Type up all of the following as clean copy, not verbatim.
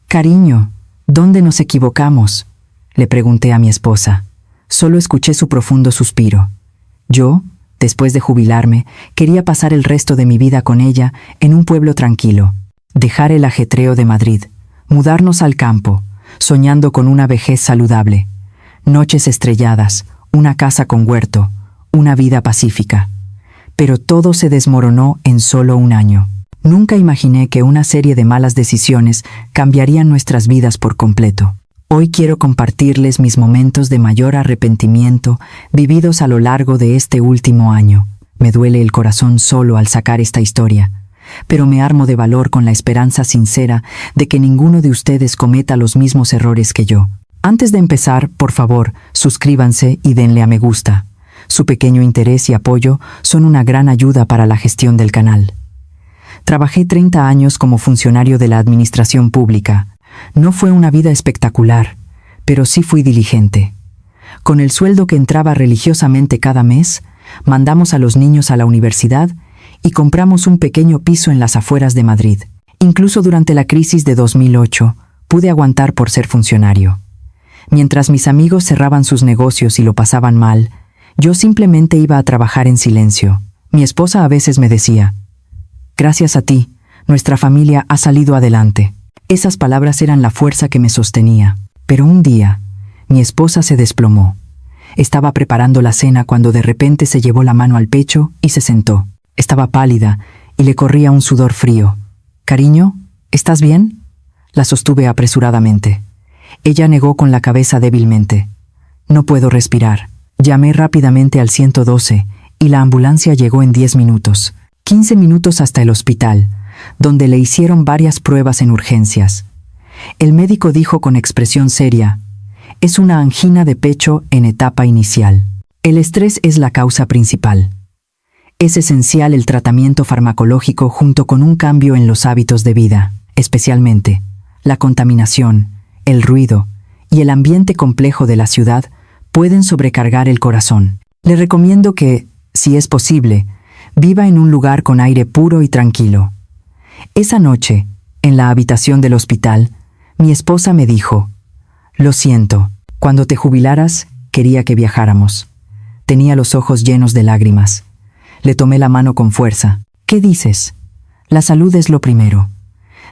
Cariño, ¿dónde nos equivocamos?, le pregunté a mi esposa. Solo escuché su profundo suspiro. Yo, después de jubilarme, quería pasar el resto de mi vida con ella en un pueblo tranquilo, dejar el ajetreo de Madrid, mudarnos al campo, soñando con una vejez saludable, noches estrelladas, una casa con huerto, una vida pacífica. Pero todo se desmoronó en solo un año. Nunca imaginé que una serie de malas decisiones cambiarían nuestras vidas por completo. Hoy quiero compartirles mis momentos de mayor arrepentimiento vividos a lo largo de este último año. Me duele el corazón solo al sacar esta historia, pero me armo de valor con la esperanza sincera de que ninguno de ustedes cometa los mismos errores que yo. Antes de empezar, por favor, suscríbanse y denle a me gusta. Su pequeño interés y apoyo son una gran ayuda para la gestión del canal. Trabajé 30 años como funcionario de la administración pública. No fue una vida espectacular, pero sí fui diligente. Con el sueldo que entraba religiosamente cada mes, mandamos a los niños a la universidad y compramos un pequeño piso en las afueras de Madrid. Incluso durante la crisis de 2008, pude aguantar por ser funcionario. Mientras mis amigos cerraban sus negocios y lo pasaban mal, yo simplemente iba a trabajar en silencio. Mi esposa a veces me decía: «Gracias a ti, nuestra familia ha salido adelante». Esas palabras eran la fuerza que me sostenía. Pero un día, mi esposa se desplomó. Estaba preparando la cena cuando de repente se llevó la mano al pecho y se sentó. Estaba pálida y le corría un sudor frío. «Cariño, ¿estás bien?», la sostuve apresuradamente. Ella negó con la cabeza débilmente. «No puedo respirar». Llamé rápidamente al 112 y la ambulancia llegó en 10 minutos. 15 minutos hasta el hospital, donde le hicieron varias pruebas en urgencias. El médico dijo con expresión seria: «Es una angina de pecho en etapa inicial. El estrés es la causa principal. Es esencial el tratamiento farmacológico junto con un cambio en los hábitos de vida, especialmente la contaminación, el ruido y el ambiente complejo de la ciudad pueden sobrecargar el corazón. Le recomiendo que, si es posible, viva en un lugar con aire puro y tranquilo». Esa noche, en la habitación del hospital, mi esposa me dijo: «Lo siento, cuando te jubilaras, quería que viajáramos». Tenía los ojos llenos de lágrimas. Le tomé la mano con fuerza. «¿Qué dices? La salud es lo primero».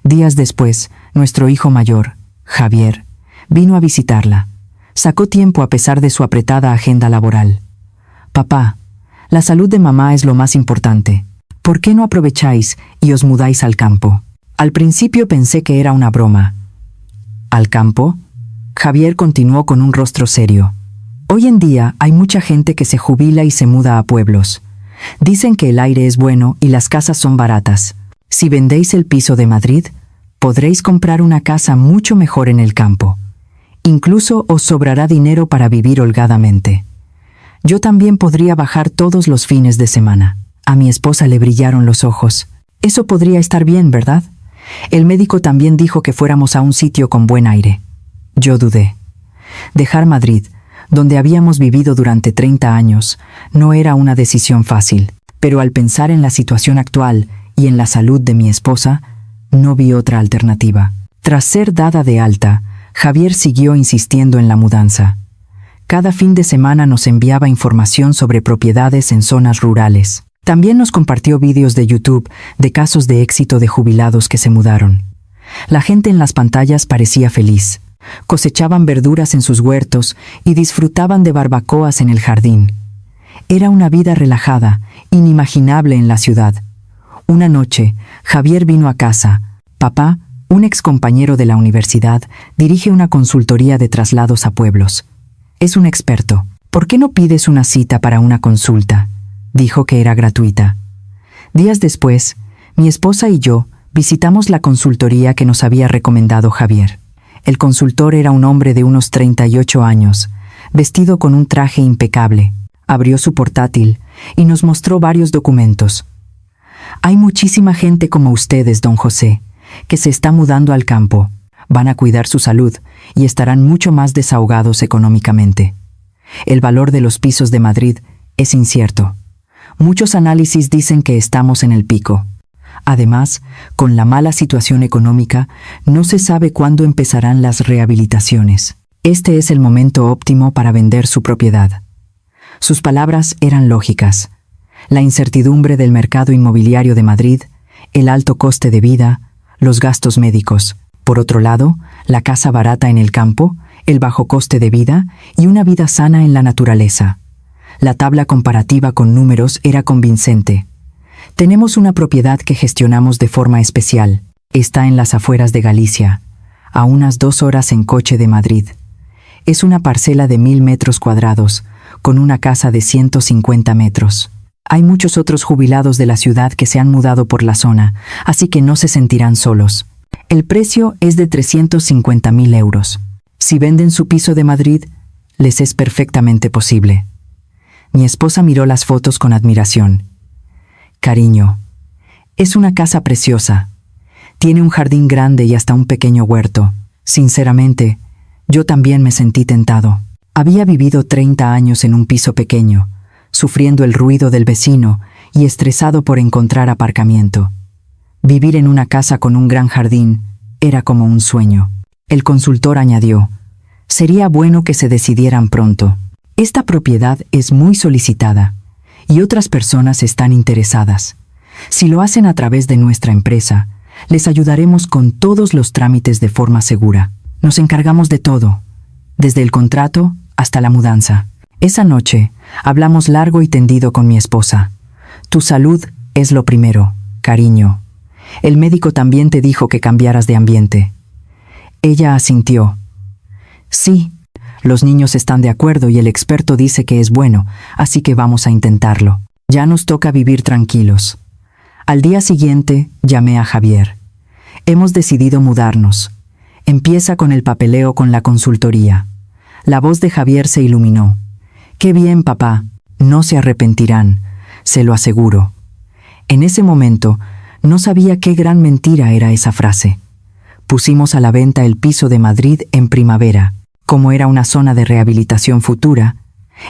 Días después, nuestro hijo mayor, Javier, vino a visitarla. Sacó tiempo a pesar de su apretada agenda laboral. «Papá, la salud de mamá es lo más importante. ¿Por qué no aprovecháis y os mudáis al campo?». Al principio pensé que era una broma. «¿Al campo?», Javier continuó con un rostro serio. «Hoy en día hay mucha gente que se jubila y se muda a pueblos. Dicen que el aire es bueno y las casas son baratas. Si vendéis el piso de Madrid, podréis comprar una casa mucho mejor en el campo. Incluso os sobrará dinero para vivir holgadamente. Yo también podría bajar todos los fines de semana». A mi esposa le brillaron los ojos. «Eso podría estar bien, ¿verdad? El médico también dijo que fuéramos a un sitio con buen aire». Yo dudé. Dejar Madrid, donde habíamos vivido durante 30 años, no era una decisión fácil. Pero al pensar en la situación actual y en la salud de mi esposa, no vi otra alternativa. Tras ser dada de alta, Javier siguió insistiendo en la mudanza. Cada fin de semana nos enviaba información sobre propiedades en zonas rurales. También nos compartió vídeos de YouTube de casos de éxito de jubilados que se mudaron. La gente en las pantallas parecía feliz. Cosechaban verduras en sus huertos y disfrutaban de barbacoas en el jardín. Era una vida relajada, inimaginable en la ciudad. Una noche, Javier vino a casa. «Papá, un excompañero de la universidad, dirige una consultoría de traslados a pueblos. Es un experto. ¿Por qué no pides una cita para una consulta?». Dijo que era gratuita. Días después, mi esposa y yo visitamos la consultoría que nos había recomendado Javier. El consultor era un hombre de unos 38 años, vestido con un traje impecable. Abrió su portátil y nos mostró varios documentos. «Hay muchísima gente como ustedes, don José, que se está mudando al campo. Van a cuidar su salud y estarán mucho más desahogados económicamente. El valor de los pisos de Madrid es incierto. Muchos análisis dicen que estamos en el pico. Además, con la mala situación económica, no se sabe cuándo empezarán las rehabilitaciones. Este es el momento óptimo para vender su propiedad. Sus palabras eran lógicas. La incertidumbre del mercado inmobiliario de Madrid, el alto coste de vida, los gastos médicos. Por otro lado, la casa barata en el campo, el bajo coste de vida y una vida sana en la naturaleza. La tabla comparativa con números era convincente. Tenemos una propiedad que gestionamos de forma especial. Está en las afueras de Galicia, a unas 2 horas en coche de Madrid. Es una parcela de 1000 metros cuadrados, con una casa de 150 metros. Hay muchos otros jubilados de la ciudad que se han mudado por la zona, así que no se sentirán solos. El precio es de 350.000 euros. Si venden su piso de Madrid, les es perfectamente posible. Mi esposa miró las fotos con admiración. Cariño, es una casa preciosa. Tiene un jardín grande y hasta un pequeño huerto. Sinceramente, yo también me sentí tentado. Había vivido 30 años en un piso pequeño, sufriendo el ruido del vecino y estresado por encontrar aparcamiento. Vivir en una casa con un gran jardín era como un sueño. El consultor añadió, sería bueno que se decidieran pronto. Esta propiedad es muy solicitada y otras personas están interesadas. Si lo hacen a través de nuestra empresa, les ayudaremos con todos los trámites de forma segura. Nos encargamos de todo, desde el contrato hasta la mudanza. Esa noche, hablamos largo y tendido con mi esposa. Tu salud es lo primero, cariño. El médico también te dijo que cambiaras de ambiente. Ella asintió. Sí, los niños están de acuerdo y el experto dice que es bueno, así que vamos a intentarlo. Ya nos toca vivir tranquilos. Al día siguiente, llamé a Javier. Hemos decidido mudarnos. Empieza con el papeleo con la consultoría. La voz de Javier se iluminó. Qué bien, papá. No se arrepentirán, se lo aseguro. En ese momento, no sabía qué gran mentira era esa frase. Pusimos a la venta el piso de Madrid en primavera. Como era una zona de rehabilitación futura,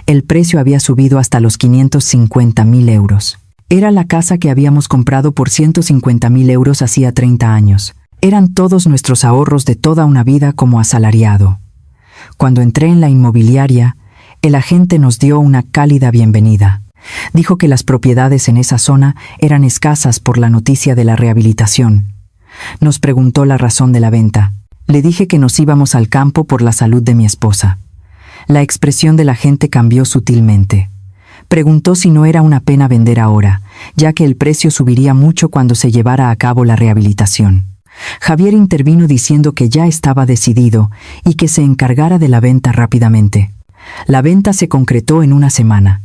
el precio había subido hasta los 550.000 euros. Era la casa que habíamos comprado por 150.000 euros hacía 30 años. Eran todos nuestros ahorros de toda una vida como asalariado. Cuando entré en la inmobiliaria, el agente nos dio una cálida bienvenida. Dijo que las propiedades en esa zona eran escasas por la noticia de la rehabilitación. Nos preguntó la razón de la venta. Le dije que nos íbamos al campo por la salud de mi esposa. La expresión de la gente cambió sutilmente. Preguntó si no era una pena vender ahora, ya que el precio subiría mucho cuando se llevara a cabo la rehabilitación. Javier intervino diciendo que ya estaba decidido y que se encargara de la venta rápidamente. La venta se concretó en una semana.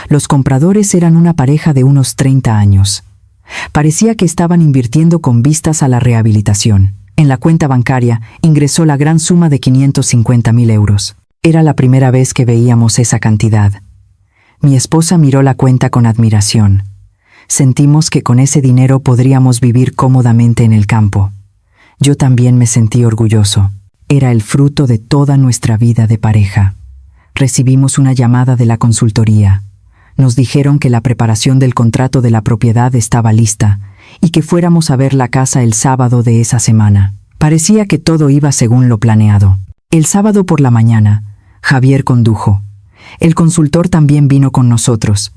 Los compradores eran una pareja de unos 30 años. Parecía que estaban invirtiendo con vistas a la rehabilitación. En la cuenta bancaria ingresó la gran suma de 550.000 euros. Era la primera vez que veíamos esa cantidad. Mi esposa miró la cuenta con admiración. Sentimos que con ese dinero podríamos vivir cómodamente en el campo. Yo también me sentí orgulloso. Era el fruto de toda nuestra vida de pareja. Recibimos una llamada de la consultoría. Nos dijeron que la preparación del contrato de la propiedad estaba lista y que fuéramos a ver la casa el sábado de esa semana. Parecía que todo iba según lo planeado. El sábado por la mañana, Javier condujo. El consultor también vino con nosotros.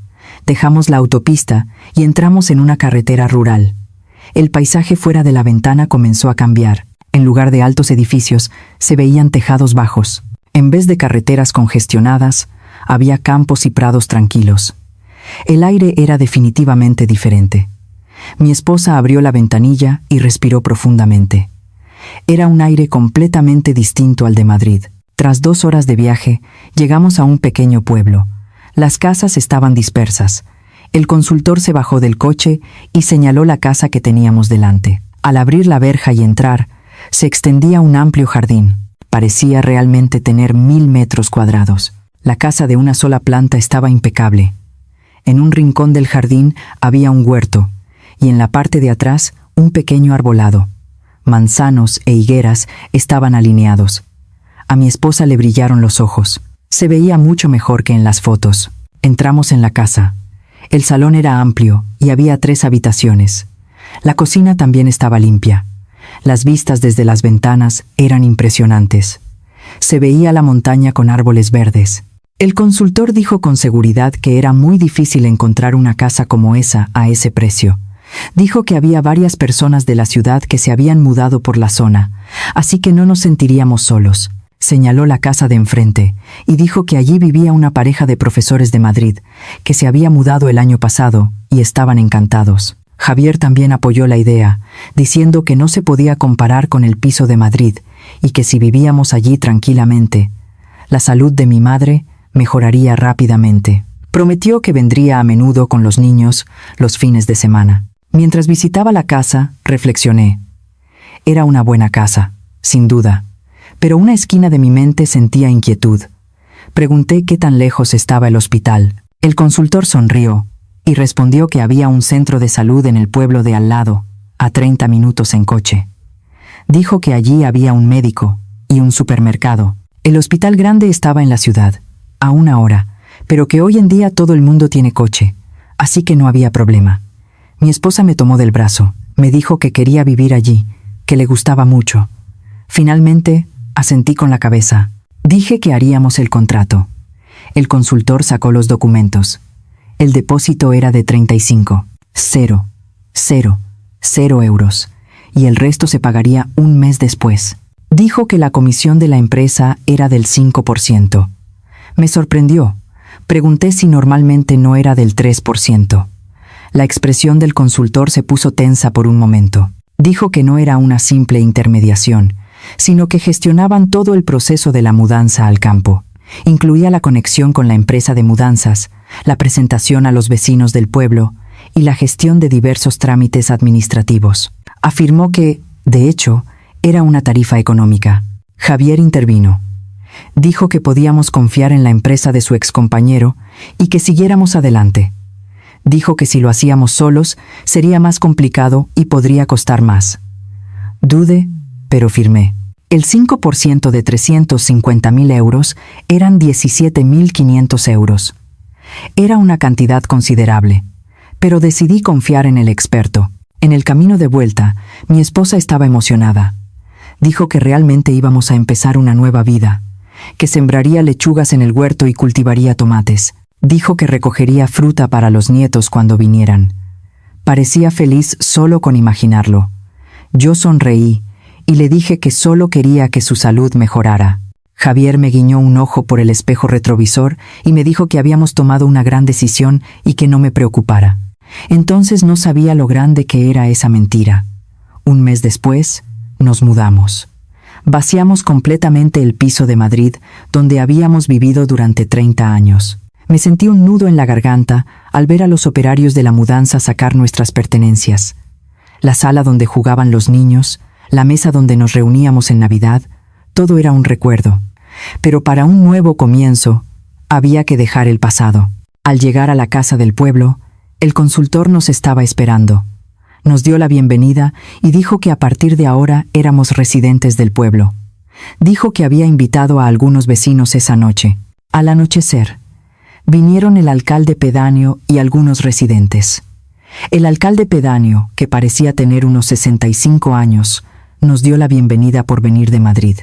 Dejamos la autopista y entramos en una carretera rural. El paisaje fuera de la ventana comenzó a cambiar. En lugar de altos edificios, se veían tejados bajos. En vez de carreteras congestionadas, había campos y prados tranquilos. El aire era definitivamente diferente. Mi esposa abrió la ventanilla y respiró profundamente. Era un aire completamente distinto al de Madrid. Tras 2 horas de viaje, llegamos a un pequeño pueblo. Las casas estaban dispersas. El consultor se bajó del coche y señaló la casa que teníamos delante. Al abrir la verja y entrar, se extendía un amplio jardín. Parecía realmente tener 1000 metros cuadrados. La casa de una sola planta estaba impecable. En un rincón del jardín había un huerto, y en la parte de atrás un pequeño arbolado. Manzanos e higueras estaban alineados. A mi esposa le brillaron los ojos. Se veía mucho mejor que en las fotos. Entramos en la casa. El salón era amplio y había 3 habitaciones. La cocina también estaba limpia. Las vistas desde las ventanas eran impresionantes. Se veía la montaña con árboles verdes. El consultor dijo con seguridad que era muy difícil encontrar una casa como esa a ese precio. Dijo que había varias personas de la ciudad que se habían mudado por la zona, así que no nos sentiríamos solos. Señaló la casa de enfrente y dijo que allí vivía una pareja de profesores de Madrid, que se había mudado el año pasado y estaban encantados. Javier también apoyó la idea, diciendo que no se podía comparar con el piso de Madrid y que si vivíamos allí tranquilamente, la salud de mi madre mejoraría rápidamente. Prometió que vendría a menudo con los niños los fines de semana. Mientras visitaba la casa, reflexioné. Era una buena casa, sin duda, pero una esquina de mi mente sentía inquietud. Pregunté qué tan lejos estaba el hospital. El consultor sonrió y respondió que había un centro de salud en el pueblo de al lado, a 30 minutos en coche. Dijo que allí había un médico y un supermercado. El hospital grande estaba en la ciudad, a 1 hora, pero que hoy en día todo el mundo tiene coche, así que no había problema. Mi esposa me tomó del brazo, me dijo que quería vivir allí, que le gustaba mucho. Finalmente, asentí con la cabeza. Dije que haríamos el contrato. El consultor sacó los documentos. El depósito era de 35,000 euros, y el resto se pagaría un mes después. Dijo que la comisión de la empresa era del 5%. Me sorprendió. Pregunté si normalmente no era del 3%. La expresión del consultor se puso tensa por un momento. Dijo que no era una simple intermediación, sino que gestionaban todo el proceso de la mudanza al campo. Incluía la conexión con la empresa de mudanzas, la presentación a los vecinos del pueblo y la gestión de diversos trámites administrativos. Afirmó que, de hecho, era una tarifa económica. Javier intervino. Dijo que podíamos confiar en la empresa de su excompañero y que siguiéramos adelante. Dijo que si lo hacíamos solos, sería más complicado y podría costar más. Dudé, pero firmé. El 5% de 350.000 euros eran 17.500 euros. Era una cantidad considerable, pero decidí confiar en el experto. En el camino de vuelta, mi esposa estaba emocionada. Dijo que realmente íbamos a empezar una nueva vida, que sembraría lechugas en el huerto y cultivaría tomates. Dijo que recogería fruta para los nietos cuando vinieran. Parecía feliz solo con imaginarlo. Yo sonreí y le dije que solo quería que su salud mejorara. Javier me guiñó un ojo por el espejo retrovisor y me dijo que habíamos tomado una gran decisión y que no me preocupara. Entonces no sabía lo grande que era esa mentira. Un mes después, nos mudamos. Vaciamos completamente el piso de Madrid, donde habíamos vivido durante 30 años. Me sentí un nudo en la garganta al ver a los operarios de la mudanza sacar nuestras pertenencias. La sala donde jugaban los niños, la mesa donde nos reuníamos en Navidad, todo era un recuerdo. Pero para un nuevo comienzo, había que dejar el pasado. Al llegar a la casa del pueblo, el consultor nos estaba esperando. Nos dio la bienvenida y dijo que a partir de ahora éramos residentes del pueblo. Dijo que había invitado a algunos vecinos esa noche. Al anochecer, vinieron el alcalde pedáneo y algunos residentes. El alcalde pedáneo, que parecía tener unos 65 años, nos dio la bienvenida por venir de Madrid.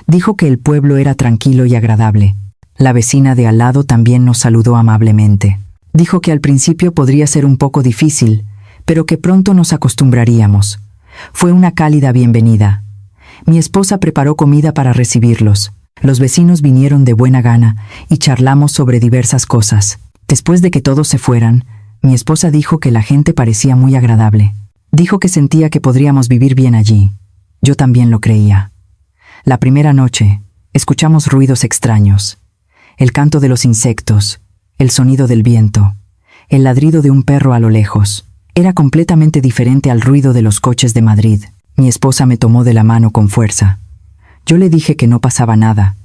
Dijo que el pueblo era tranquilo y agradable. La vecina de al lado también nos saludó amablemente. Dijo que al principio podría ser un poco difícil, pero que pronto nos acostumbraríamos. Fue una cálida bienvenida. Mi esposa preparó comida para recibirlos. Los vecinos vinieron de buena gana y charlamos sobre diversas cosas. Después de que todos se fueran, mi esposa dijo que la gente parecía muy agradable. Dijo que sentía que podríamos vivir bien allí. Yo también lo creía. La primera noche, escuchamos ruidos extraños. El canto de los insectos, el sonido del viento, el ladrido de un perro a lo lejos. Era completamente diferente al ruido de los coches de Madrid. Mi esposa me tomó de la mano con fuerza. Yo le dije que no pasaba nada,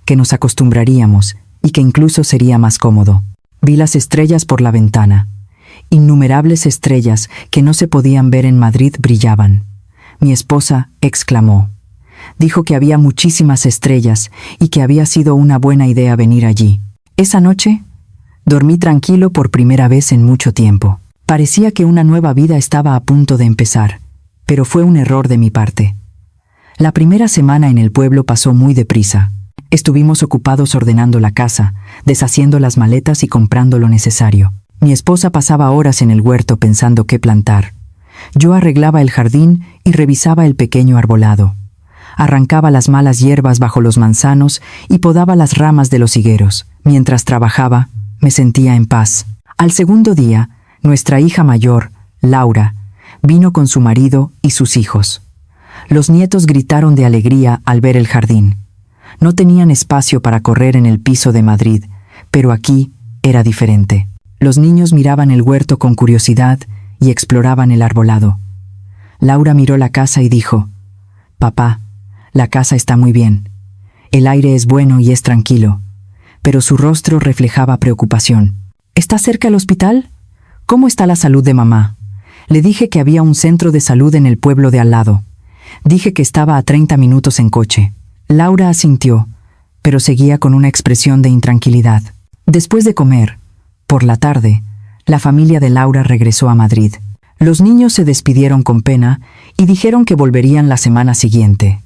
que nos acostumbraríamos y que incluso sería más cómodo. Vi las estrellas por la ventana. Innumerables estrellas que no se podían ver en Madrid brillaban. Mi esposa exclamó. Dijo que había muchísimas estrellas y que había sido una buena idea venir allí. Esa noche, dormí tranquilo por primera vez en mucho tiempo. Parecía que una nueva vida estaba a punto de empezar, pero fue un error de mi parte. La primera semana en el pueblo pasó muy deprisa. Estuvimos ocupados ordenando la casa, deshaciendo las maletas y comprando lo necesario. Mi esposa pasaba horas en el huerto pensando qué plantar. Yo arreglaba el jardín y revisaba el pequeño arbolado. Arrancaba las malas hierbas bajo los manzanos y podaba las ramas de los higueros. Mientras trabajaba, me sentía en paz. Al segundo día, nuestra hija mayor, Laura, vino con su marido y sus hijos. Los nietos gritaron de alegría al ver el jardín. No tenían espacio para correr en el piso de Madrid, pero aquí era diferente. Los niños miraban el huerto con curiosidad y exploraban el arbolado. Laura miró la casa y dijo: «Papá, la casa está muy bien. El aire es bueno y es tranquilo». Pero su rostro reflejaba preocupación. «¿Está cerca el hospital? ¿Cómo está la salud de mamá?» Le dije que había un centro de salud en el pueblo de al lado. Dije que estaba a 30 minutos en coche. Laura asintió, pero seguía con una expresión de intranquilidad. Después de comer, por la tarde, la familia de Laura regresó a Madrid. Los niños se despidieron con pena y dijeron que volverían la semana siguiente.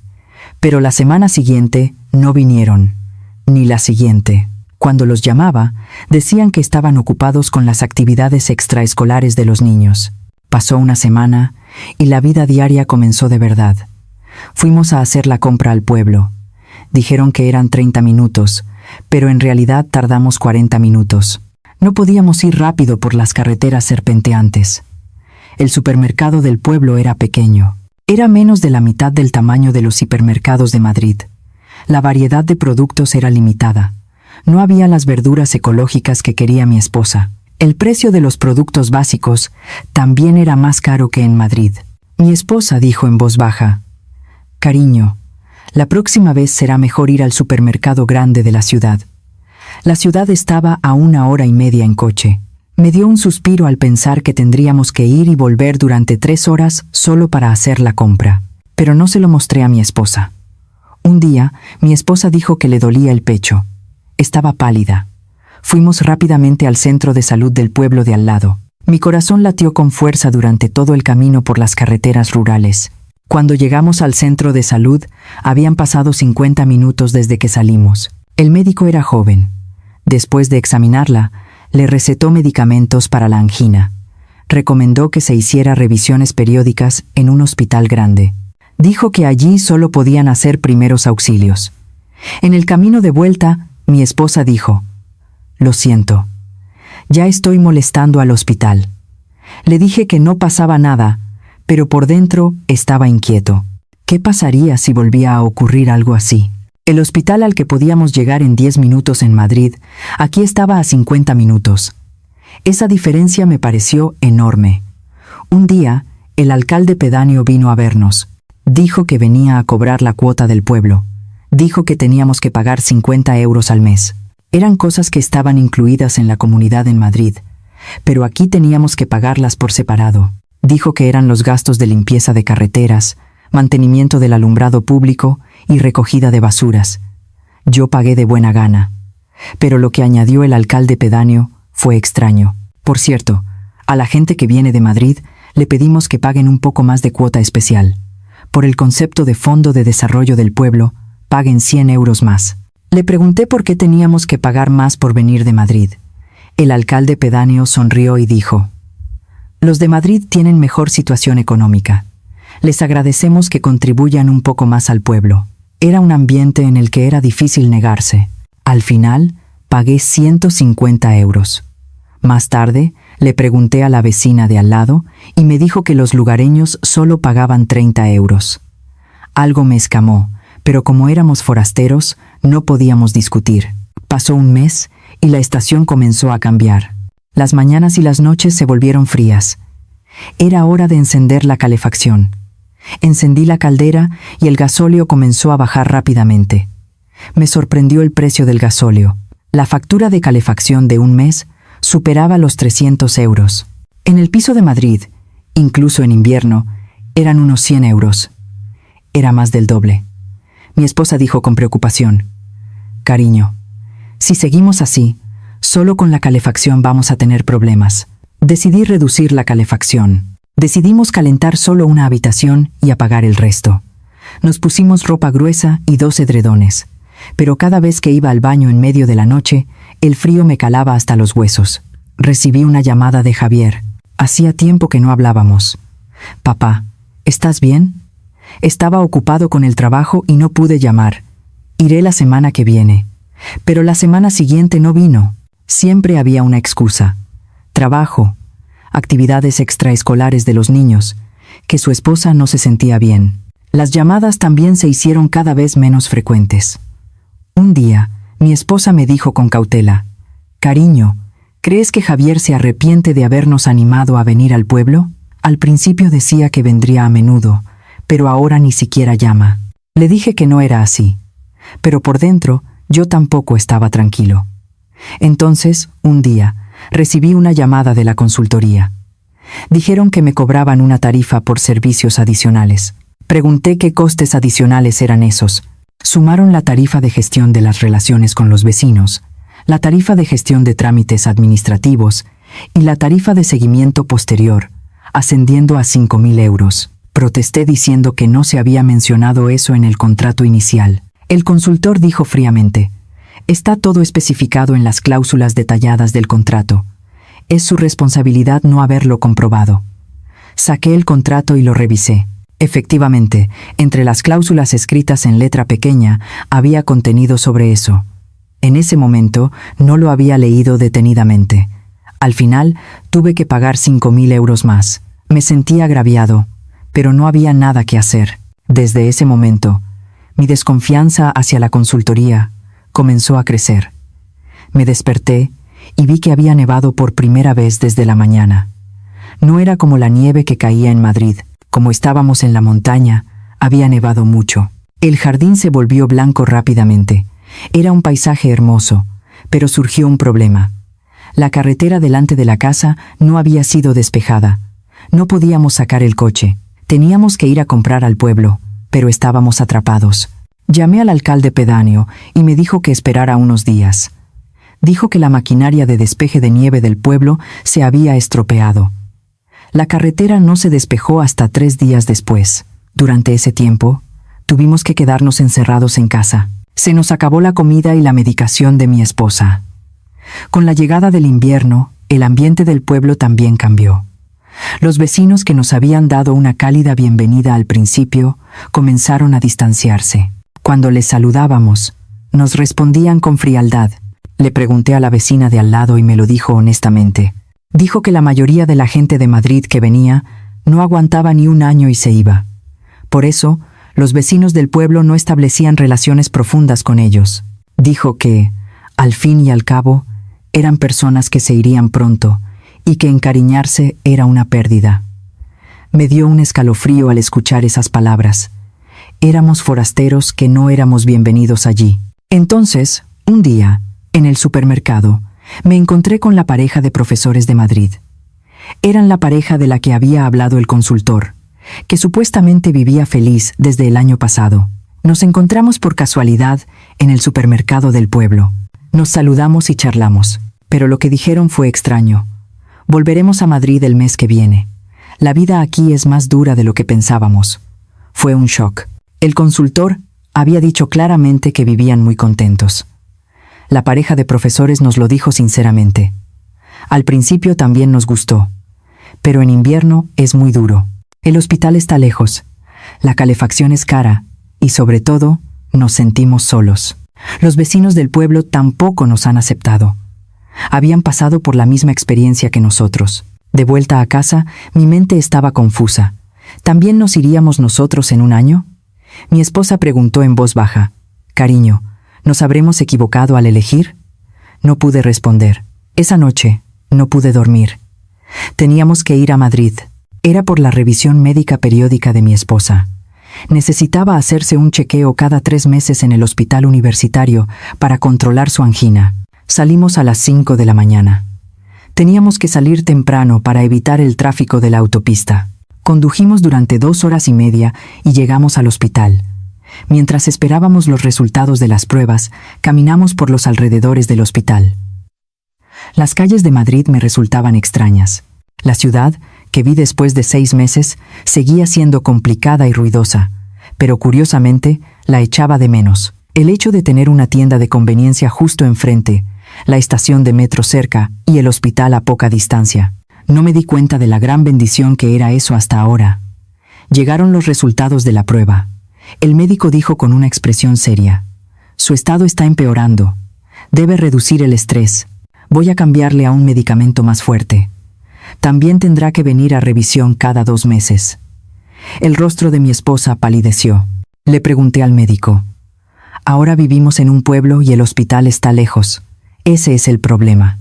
Pero la semana siguiente no vinieron, ni la siguiente. Cuando los llamaba, decían que estaban ocupados con las actividades extraescolares de los niños. Pasó una semana y la vida diaria comenzó de verdad. Fuimos a hacer la compra al pueblo. Dijeron que eran 30 minutos, pero en realidad tardamos 40 minutos. No podíamos ir rápido por las carreteras serpenteantes. El supermercado del pueblo era pequeño. Era menos de la mitad del tamaño de los hipermercados de Madrid. La variedad de productos era limitada. No había las verduras ecológicas que quería mi esposa. El precio de los productos básicos también era más caro que en Madrid. Mi esposa dijo en voz baja: «Cariño, la próxima vez será mejor ir al supermercado grande de la ciudad». La ciudad estaba a 1 hora y media en coche. Me dio un suspiro al pensar que tendríamos que ir y volver durante 3 horas solo para hacer la compra. Pero no se lo mostré a mi esposa. Un día, mi esposa dijo que le dolía el pecho. Estaba pálida. Fuimos rápidamente al centro de salud del pueblo de al lado. Mi corazón latió con fuerza durante todo el camino por las carreteras rurales. Cuando llegamos al centro de salud, habían pasado 50 minutos desde que salimos. El médico era joven. Después de examinarla, le recetó medicamentos para la angina. Recomendó que se hiciera revisiones periódicas en un hospital grande. Dijo que allí solo podían hacer primeros auxilios. En el camino de vuelta, mi esposa dijo: «Lo siento. Ya estoy molestando al hospital». Le dije que no pasaba nada, pero por dentro estaba inquieto. ¿Qué pasaría si volvía a ocurrir algo así? El hospital al que podíamos llegar en 10 minutos en Madrid, aquí estaba a 50 minutos. Esa diferencia me pareció enorme. Un día, el alcalde pedáneo vino a vernos. Dijo que venía a cobrar la cuota del pueblo. Dijo que teníamos que pagar 50 euros al mes. Eran cosas que estaban incluidas en la comunidad en Madrid, pero aquí teníamos que pagarlas por separado. Dijo que eran los gastos de limpieza de carreteras, mantenimiento del alumbrado público y recogida de basuras. Yo pagué de buena gana. Pero lo que añadió el alcalde pedáneo fue extraño. Por cierto, a la gente que viene de Madrid le pedimos que paguen un poco más de cuota especial. Por el concepto de Fondo de Desarrollo del Pueblo, paguen 100 euros más. Le pregunté por qué teníamos que pagar más por venir de Madrid. El alcalde pedáneo sonrió y dijo: «Los de Madrid tienen mejor situación económica. Les agradecemos que contribuyan un poco más al pueblo». Era un ambiente en el que era difícil negarse. Al final, pagué 150 euros. Más tarde, le pregunté a la vecina de al lado y me dijo que los lugareños solo pagaban 30 euros. Algo me escamó, pero como éramos forasteros, no podíamos discutir. Pasó un mes y la estación comenzó a cambiar. Las mañanas y las noches se volvieron frías. Era hora de encender la calefacción. Encendí la caldera y el gasóleo comenzó a bajar rápidamente. Me sorprendió el precio del gasóleo. La factura de calefacción de un mes superaba los 300 euros. En el piso de Madrid, incluso en invierno, eran unos 100 euros. Era más del doble. Mi esposa dijo con preocupación: «Cariño, si seguimos así, solo con la calefacción vamos a tener problemas». Decidí reducir la calefacción. Decidimos calentar solo una habitación y apagar el resto. Nos pusimos ropa gruesa y 2 edredones, pero cada vez que iba al baño en medio de la noche, el frío me calaba hasta los huesos. Recibí una llamada de Javier. Hacía tiempo que no hablábamos. «Papá, ¿estás bien?» Estaba ocupado con el trabajo y no pude llamar. Iré la semana que viene. Pero la semana siguiente no vino. Siempre había una excusa. Trabajo, actividades extraescolares de los niños, que su esposa no se sentía bien. Las llamadas también se hicieron cada vez menos frecuentes. Un día, mi esposa me dijo con cautela: «Cariño, ¿crees que Javier se arrepiente de habernos animado a venir al pueblo? Al principio decía que vendría a menudo, pero ahora ni siquiera llama». Le dije que no era así, pero por dentro yo tampoco estaba tranquilo. Entonces, un día, recibí una llamada de la consultoría. Dijeron que me cobraban una tarifa por servicios adicionales. Pregunté qué costes adicionales eran esos. Sumaron la tarifa de gestión de las relaciones con los vecinos, la tarifa de gestión de trámites administrativos y la tarifa de seguimiento posterior, ascendiendo a 5.000 euros. Protesté diciendo que no se había mencionado eso en el contrato inicial. El consultor dijo fríamente: «Está todo especificado en las cláusulas detalladas del contrato. Es su responsabilidad no haberlo comprobado». Saqué el contrato y lo revisé. Efectivamente, entre las cláusulas escritas en letra pequeña había contenido sobre eso. En ese momento no lo había leído detenidamente. Al final tuve que pagar 5.000 euros más. Me sentí agraviado, pero no había nada que hacer. Desde ese momento, mi desconfianza hacia la consultoría comenzó a crecer. Me desperté y vi que había nevado por primera vez desde la mañana. No era como la nieve que caía en Madrid. Como estábamos en la montaña, había nevado mucho. El jardín se volvió blanco rápidamente. Era un paisaje hermoso, pero surgió un problema. La carretera delante de la casa no había sido despejada. No podíamos sacar el coche. Teníamos que ir a comprar al pueblo, pero estábamos atrapados. Llamé al alcalde pedáneo y me dijo que esperara unos días. Dijo que la maquinaria de despeje de nieve del pueblo se había estropeado. La carretera no se despejó hasta 3 días después. Durante ese tiempo, tuvimos que quedarnos encerrados en casa. Se nos acabó la comida y la medicación de mi esposa. Con la llegada del invierno, el ambiente del pueblo también cambió. Los vecinos que nos habían dado una cálida bienvenida al principio comenzaron a distanciarse. Cuando les saludábamos, nos respondían con frialdad. Le pregunté a la vecina de al lado y me lo dijo honestamente. Dijo que la mayoría de la gente de Madrid que venía no aguantaba ni un año y se iba. Por eso, los vecinos del pueblo no establecían relaciones profundas con ellos. Dijo que, al fin y al cabo, eran personas que se irían pronto y que encariñarse era una pérdida. Me dio un escalofrío al escuchar esas palabras. Éramos forasteros que no éramos bienvenidos allí. Entonces, un día, en el supermercado, me encontré con la pareja de profesores de Madrid. Eran la pareja de la que había hablado el consultor, que supuestamente vivía feliz desde el año pasado. Nos encontramos por casualidad en el supermercado del pueblo. Nos saludamos y charlamos, pero lo que dijeron fue extraño. Volveremos a Madrid el mes que viene. La vida aquí es más dura de lo que pensábamos. Fue un shock. El consultor había dicho claramente que vivían muy contentos. La pareja de profesores nos lo dijo sinceramente. Al principio también nos gustó, pero en invierno es muy duro. El hospital está lejos, la calefacción es cara y sobre todo nos sentimos solos. Los vecinos del pueblo tampoco nos han aceptado. Habían pasado por la misma experiencia que nosotros. De vuelta a casa, mi mente estaba confusa. ¿También nos iríamos nosotros en un año? Mi esposa preguntó en voz baja: «Cariño, ¿nos habremos equivocado al elegir?» No pude responder. Esa noche no pude dormir. Teníamos que ir a Madrid. Era por la revisión médica periódica de mi esposa. Necesitaba hacerse un chequeo cada 3 meses en el hospital universitario para controlar su angina. Salimos a las 5 de la mañana. Teníamos que salir temprano para evitar el tráfico de la autopista. Condujimos durante 2 horas y media y llegamos al hospital. Mientras esperábamos los resultados de las pruebas, caminamos por los alrededores del hospital. Las calles de Madrid me resultaban extrañas. La ciudad, que vi después de 6 meses, seguía siendo complicada y ruidosa, pero curiosamente la echaba de menos. El hecho de tener una tienda de conveniencia justo enfrente, la estación de metro cerca y el hospital a poca distancia. No me di cuenta de la gran bendición que era eso hasta ahora. Llegaron los resultados de la prueba. El médico dijo con una expresión seria: «Su estado está empeorando. Debe reducir el estrés. Voy a cambiarle a un medicamento más fuerte. También tendrá que venir a revisión cada 2 meses». El rostro de mi esposa palideció. Le pregunté al médico: «Ahora vivimos en un pueblo y el hospital está lejos. Ese es el problema».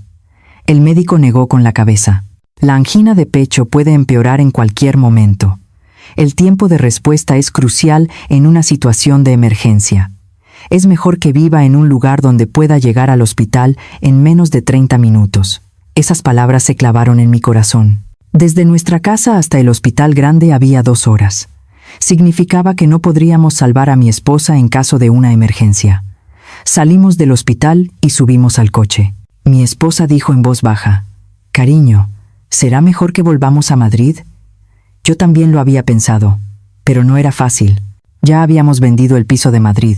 El médico negó con la cabeza. «La angina de pecho puede empeorar en cualquier momento. El tiempo de respuesta es crucial en una situación de emergencia. Es mejor que viva en un lugar donde pueda llegar al hospital en menos de 30 minutos». Esas palabras se clavaron en mi corazón. Desde nuestra casa hasta el hospital grande había 2 horas. Significaba que no podríamos salvar a mi esposa en caso de una emergencia. Salimos del hospital y subimos al coche. Mi esposa dijo en voz baja: «Cariño, ¿será mejor que volvamos a Madrid?». Yo también lo había pensado, pero no era fácil. Ya habíamos vendido el piso de Madrid.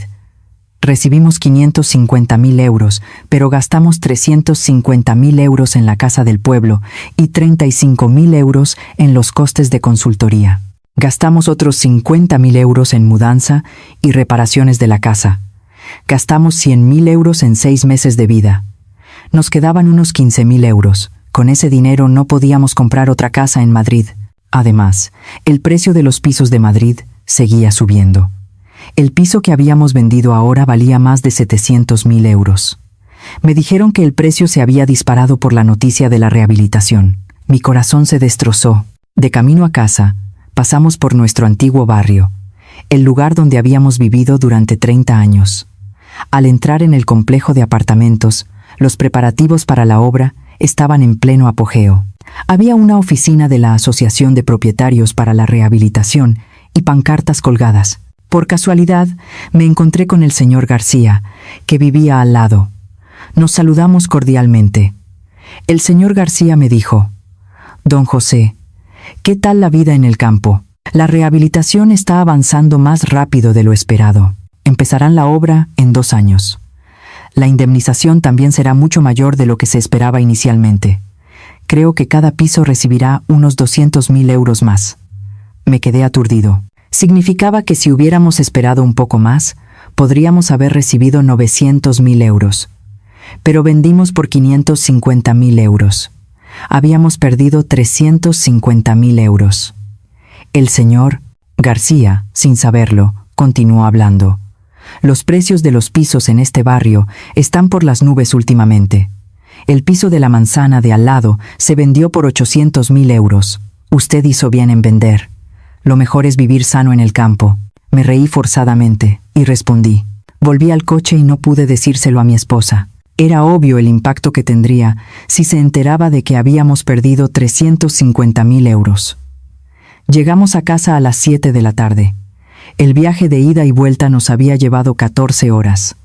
Recibimos 550.000 euros, pero gastamos 350.000 euros en la casa del pueblo y 35.000 euros en los costes de consultoría. Gastamos otros 50.000 euros en mudanza y reparaciones de la casa. Gastamos 100.000 euros en 6 meses de vida. Nos quedaban unos 15.000 euros. Con ese dinero no podíamos comprar otra casa en Madrid. Además, el precio de los pisos de Madrid seguía subiendo. El piso que habíamos vendido ahora valía más de 700.000 euros. Me dijeron que el precio se había disparado por la noticia de la rehabilitación. Mi corazón se destrozó. De camino a casa, pasamos por nuestro antiguo barrio, el lugar donde habíamos vivido durante 30 años. Al entrar en el complejo de apartamentos, los preparativos para la obra estaban en pleno apogeo. Había una oficina de la Asociación de Propietarios para la Rehabilitación y pancartas colgadas. Por casualidad, me encontré con el señor García, que vivía al lado. Nos saludamos cordialmente. El señor García me dijo: «Don José, ¿qué tal la vida en el campo? La rehabilitación está avanzando más rápido de lo esperado. Empezarán la obra en 2 años. La indemnización también será mucho mayor de lo que se esperaba inicialmente. Creo que cada piso recibirá unos 200.000 euros más». Me quedé aturdido. Significaba que si hubiéramos esperado un poco más, podríamos haber recibido 900.000 euros. Pero vendimos por 550.000 euros. Habíamos perdido 350.000 euros. El señor García, sin saberlo, continuó hablando: «Los precios de los pisos en este barrio están por las nubes últimamente. El piso de la manzana de al lado se vendió por 800.000 euros. Usted hizo bien en vender. Lo mejor es vivir sano en el campo». Me reí forzadamente y respondí. Volví al coche y no pude decírselo a mi esposa. Era obvio el impacto que tendría si se enteraba de que habíamos perdido 350.000 euros. Llegamos a casa a las 7 de la tarde. El viaje de ida y vuelta nos había llevado 14 horas.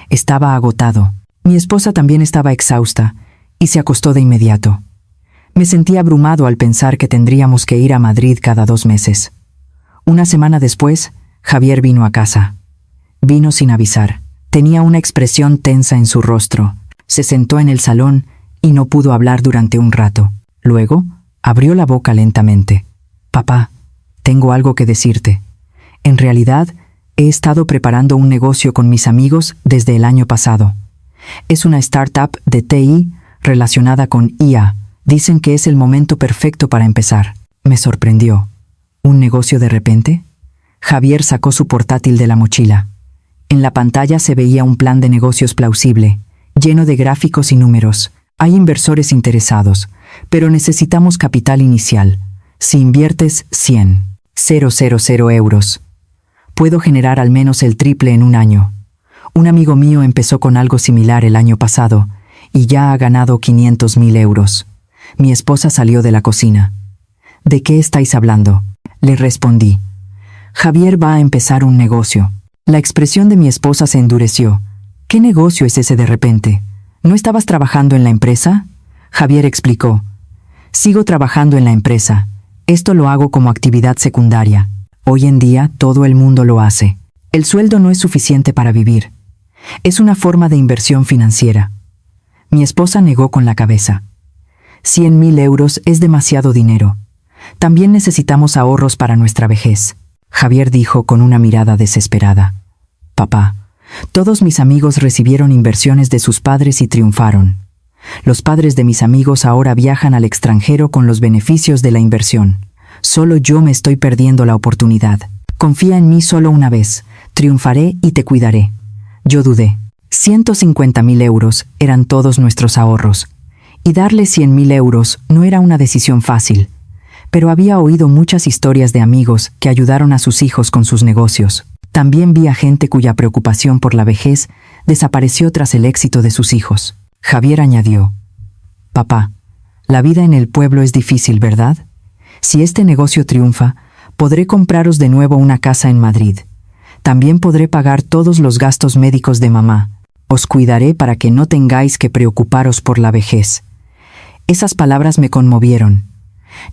Estaba agotado. Mi esposa también estaba exhausta y se acostó de inmediato. Me sentí abrumado al pensar que tendríamos que ir a Madrid cada 2 meses. Una semana después, Javier vino a casa. Vino sin avisar. Tenía una expresión tensa en su rostro. Se sentó en el salón y no pudo hablar durante un rato. Luego, abrió la boca lentamente. «Papá, tengo algo que decirte. En realidad, he estado preparando un negocio con mis amigos desde el año pasado. Es una startup de TI relacionada con IA. Dicen que es el momento perfecto para empezar». Me sorprendió. ¿Un negocio de repente? Javier sacó su portátil de la mochila. En la pantalla se veía un plan de negocios plausible, lleno de gráficos y números. «Hay inversores interesados, pero necesitamos capital inicial. Si inviertes 100.000 euros, puedo generar al menos el triple en un año. Un amigo mío empezó con algo similar el año pasado y ya ha ganado 500.000 euros. Mi esposa salió de la cocina. «¿De qué estáis hablando?», le respondí. «Javier va a empezar un negocio». La expresión de mi esposa se endureció. «¿Qué negocio es ese de repente? ¿No estabas trabajando en la empresa?». Javier explicó. Sigo trabajando en la empresa. Esto lo hago como actividad secundaria. Hoy en día todo el mundo lo hace. El sueldo no es suficiente para vivir. Es una forma de inversión financiera. Mi esposa negó con la cabeza. 100.000 euros es demasiado dinero. También necesitamos ahorros para nuestra vejez. Javier dijo con una mirada desesperada. Papá, todos mis amigos recibieron inversiones de sus padres y triunfaron. Los padres de mis amigos ahora viajan al extranjero con los beneficios de la inversión. Solo yo me estoy perdiendo la oportunidad. Confía en mí solo una vez. Triunfaré y te cuidaré. Yo dudé. 150.000 euros eran todos nuestros ahorros. Y darle 100.000 euros no era una decisión fácil. Pero había oído muchas historias de amigos que ayudaron a sus hijos con sus negocios. También vi a gente cuya preocupación por la vejez desapareció tras el éxito de sus hijos. Javier añadió: Papá, la vida en el pueblo es difícil, ¿verdad? Si este negocio triunfa, podré compraros de nuevo una casa en Madrid. También podré pagar todos los gastos médicos de mamá. Os cuidaré para que no tengáis que preocuparos por la vejez. Esas palabras me conmovieron.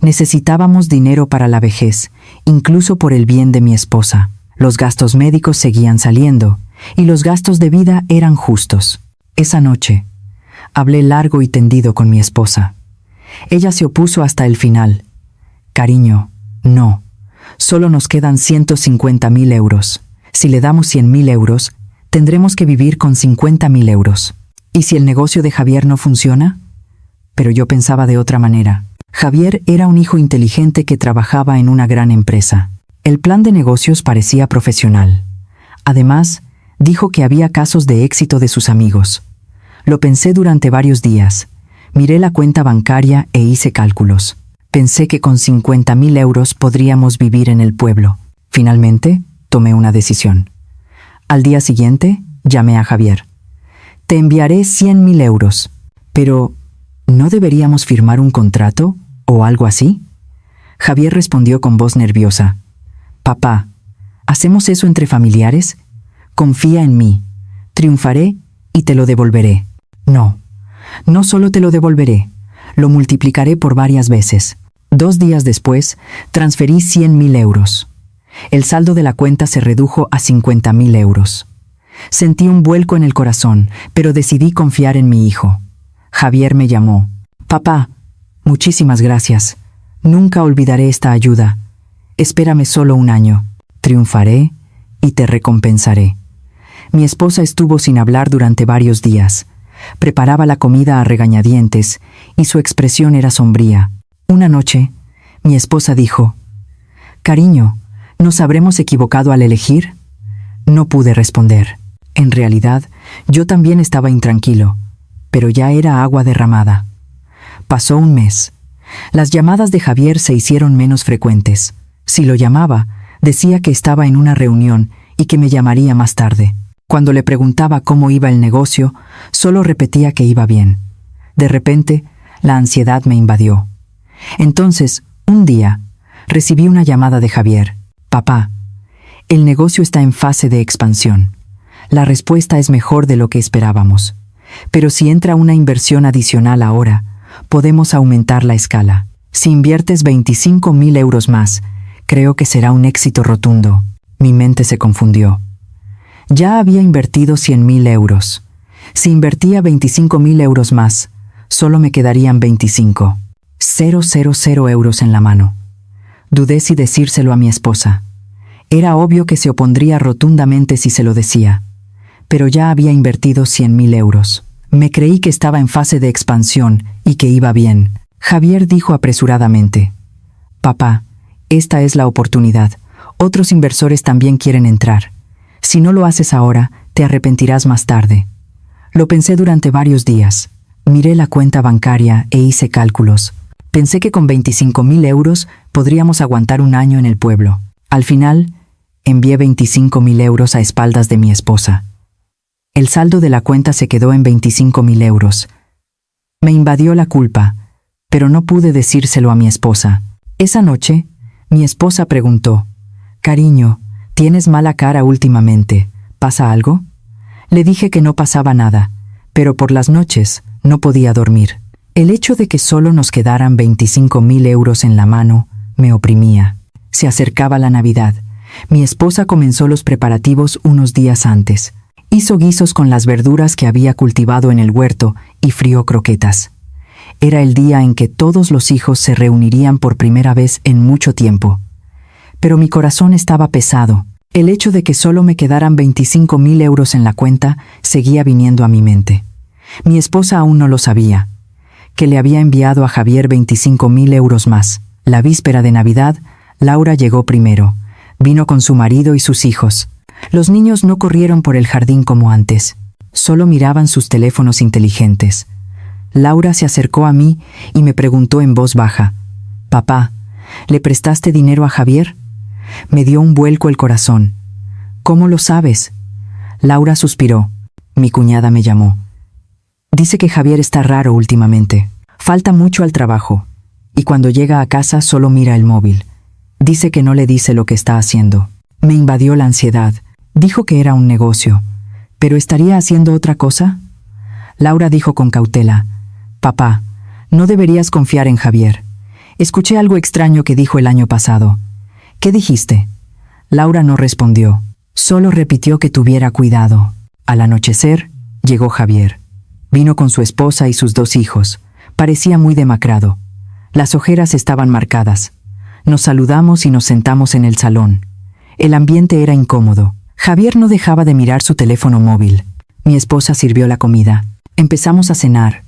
Necesitábamos dinero para la vejez, incluso por el bien de mi esposa. Los gastos médicos seguían saliendo, y los gastos de vida eran justos. Esa noche, hablé largo y tendido con mi esposa. Ella se opuso hasta el final. Cariño, no. Solo nos quedan 150.000 euros. Si le damos 100.000 euros, tendremos que vivir con 50.000 euros. ¿Y si el negocio de Javier no funciona? Pero yo pensaba de otra manera. Javier era un hijo inteligente que trabajaba en una gran empresa. El plan de negocios parecía profesional. Además, dijo que había casos de éxito de sus amigos. Lo pensé durante varios días. Miré la cuenta bancaria e hice cálculos. Pensé que con 50.000 euros podríamos vivir en el pueblo. Finalmente, tomé una decisión. Al día siguiente, llamé a Javier. Te enviaré 100.000 euros. Pero, ¿no deberíamos firmar un contrato o algo así? Javier respondió con voz nerviosa. Papá, ¿hacemos eso entre familiares? Confía en mí. Triunfaré y te lo devolveré. No, no solo te lo devolveré, lo multiplicaré por varias veces. 2 días después, transferí 100.000 euros. El saldo de la cuenta se redujo a 50.000 euros. Sentí un vuelco en el corazón, pero decidí confiar en mi hijo. Javier me llamó. Papá, muchísimas gracias. Nunca olvidaré esta ayuda. Espérame solo 1 año. Triunfaré y te recompensaré. Mi esposa estuvo sin hablar durante varios días. Preparaba la comida a regañadientes y su expresión era sombría. Una noche, mi esposa dijo: Cariño, ¿nos habremos equivocado al elegir? No pude responder. En realidad, yo también estaba intranquilo, pero ya era agua derramada. Pasó 1 mes. Las llamadas de Javier se hicieron menos frecuentes. Si lo llamaba, decía que estaba en una reunión y que me llamaría más tarde. Cuando le preguntaba cómo iba el negocio, solo repetía que iba bien. De repente, la ansiedad me invadió. Entonces, un día, recibí una llamada de Javier. Papá, el negocio está en fase de expansión. La respuesta es mejor de lo que esperábamos. Pero si entra una inversión adicional ahora, podemos aumentar la escala. Si inviertes 25.000 euros más, creo que será un éxito rotundo. Mi mente se confundió. Ya había invertido 100.000 euros. Si invertía 25.000 euros más, solo me quedarían 25. 000 euros en la mano. Dudé si decírselo a mi esposa. Era obvio que se opondría rotundamente si se lo decía. Pero ya había invertido 100.000 euros. Me creí que estaba en fase de expansión y que iba bien. Javier dijo apresuradamente: Papá, esta es la oportunidad. Otros inversores también quieren entrar. Si no lo haces ahora, te arrepentirás más tarde. Lo pensé durante varios días. Miré la cuenta bancaria e hice cálculos. Pensé que con 25.000 euros podríamos aguantar 1 año en el pueblo. Al final, envié 25.000 euros a espaldas de mi esposa. El saldo de la cuenta se quedó en 25.000 euros. Me invadió la culpa, pero no pude decírselo a mi esposa. Esa noche, mi esposa preguntó: Cariño, ¿tienes mala cara últimamente? ¿Pasa algo? Le dije que no pasaba nada, pero por las noches no podía dormir. El hecho de que solo nos quedaran 25.000 euros en la mano me oprimía. Se acercaba la Navidad. Mi esposa comenzó los preparativos unos días antes. Hizo guisos con las verduras que había cultivado en el huerto y frió croquetas. Era el día en que todos los hijos se reunirían por primera vez en mucho tiempo. Pero mi corazón estaba pesado. El hecho de que solo me quedaran 25.000 euros en la cuenta seguía viniendo a mi mente. Mi esposa aún no lo sabía, que le había enviado a Javier 25.000 euros más. La víspera de Navidad, Laura llegó primero. Vino con su marido y sus hijos. Los niños no corrieron por el jardín como antes. Solo miraban sus teléfonos inteligentes. Laura se acercó a mí y me preguntó en voz baja: «Papá, ¿le prestaste dinero a Javier?». Me dio un vuelco el corazón. «¿Cómo lo sabes?». Laura suspiró. Mi cuñada me llamó. Dice que Javier está raro últimamente. Falta mucho al trabajo. Y cuando llega a casa solo mira el móvil. Dice que no le dice lo que está haciendo. Me invadió la ansiedad. Dijo que era un negocio. ¿Pero estaría haciendo otra cosa? Laura dijo con cautela: «Papá, no deberías confiar en Javier. Escuché algo extraño que dijo el año pasado». «¿Qué dijiste?». Laura no respondió. Solo repitió que tuviera cuidado. Al anochecer, llegó Javier. Vino con su esposa y sus 2 hijos. Parecía muy demacrado. Las ojeras estaban marcadas. Nos saludamos y nos sentamos en el salón. El ambiente era incómodo. Javier no dejaba de mirar su teléfono móvil. Mi esposa sirvió la comida. Empezamos a cenar,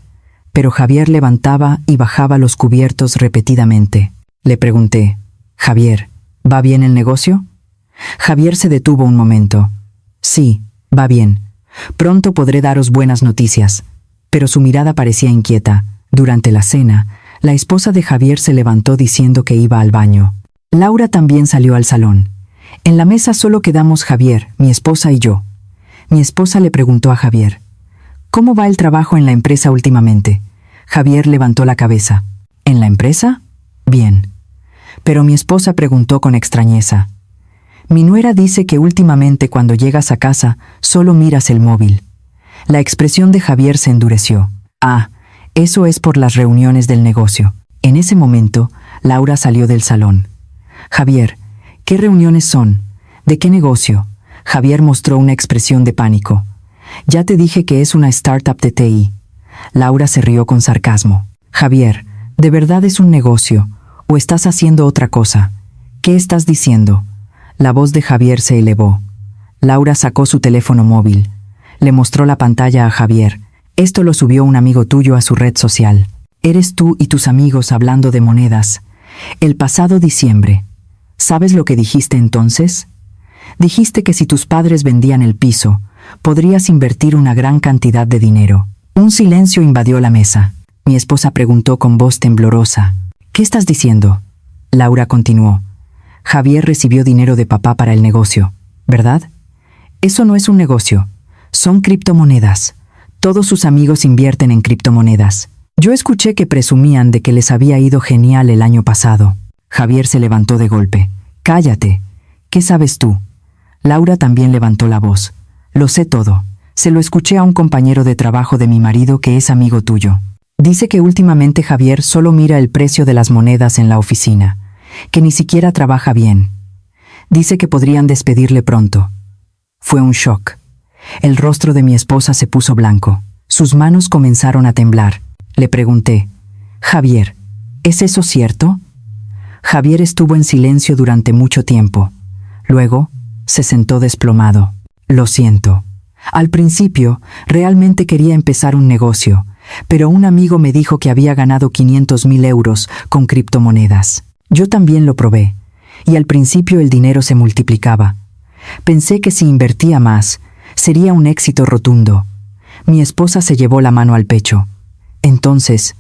pero Javier levantaba y bajaba los cubiertos repetidamente. Le pregunté: «Javier, ¿va bien el negocio?». Javier se detuvo un momento. «Sí, va bien. Pronto podré daros buenas noticias». Pero su mirada parecía inquieta. Durante la cena, la esposa de Javier se levantó diciendo que iba al baño. Laura también salió al salón. En la mesa solo quedamos Javier, mi esposa y yo. Mi esposa le preguntó a Javier: «¿Cómo va el trabajo en la empresa últimamente?». Javier levantó la cabeza. «¿En la empresa? Bien». Pero mi esposa preguntó con extrañeza: «Mi nuera dice que últimamente cuando llegas a casa solo miras el móvil». La expresión de Javier se endureció. «Ah, eso es por las reuniones del negocio». En ese momento, Laura salió del salón. «Javier, ¿qué reuniones son? ¿De qué negocio?». Javier mostró una expresión de pánico. «Ya te dije que es una startup de TI». Laura se rió con sarcasmo. «Javier, ¿de verdad es un negocio? ¿O estás haciendo otra cosa? ¿Qué estás diciendo?». La voz de Javier se elevó. Laura sacó su teléfono móvil. Le mostró la pantalla a Javier. «Esto lo subió un amigo tuyo a su red social. Eres tú y tus amigos hablando de monedas. El pasado diciembre. ¿Sabes lo que dijiste entonces? Dijiste que si tus padres vendían el piso, podrías invertir una gran cantidad de dinero». Un silencio invadió la mesa. Mi esposa preguntó con voz temblorosa: «¿Qué estás diciendo?». Laura continuó: «Javier recibió dinero de papá para el negocio, ¿verdad? Eso no es un negocio. Son criptomonedas. Todos sus amigos invierten en criptomonedas. Yo escuché que presumían de que les había ido genial el año pasado». Javier se levantó de golpe. «Cállate. ¿Qué sabes tú?». Laura también levantó la voz. «Lo sé todo. Se lo escuché a un compañero de trabajo de mi marido que es amigo tuyo. Dice que últimamente Javier solo mira el precio de las monedas en la oficina, que ni siquiera trabaja bien. Dice que podrían despedirle pronto». Fue un shock. El rostro de mi esposa se puso blanco. Sus manos comenzaron a temblar. Le pregunté: «Javier, ¿es eso cierto?». Javier estuvo en silencio durante mucho tiempo. Luego, se sentó desplomado. «Lo siento. Al principio, realmente quería empezar un negocio, pero un amigo me dijo que había ganado 500.000 euros con criptomonedas. Yo también lo probé, y al principio el dinero se multiplicaba. Pensé que si invertía más, sería un éxito rotundo». Mi esposa se llevó la mano al pecho. «Entonces,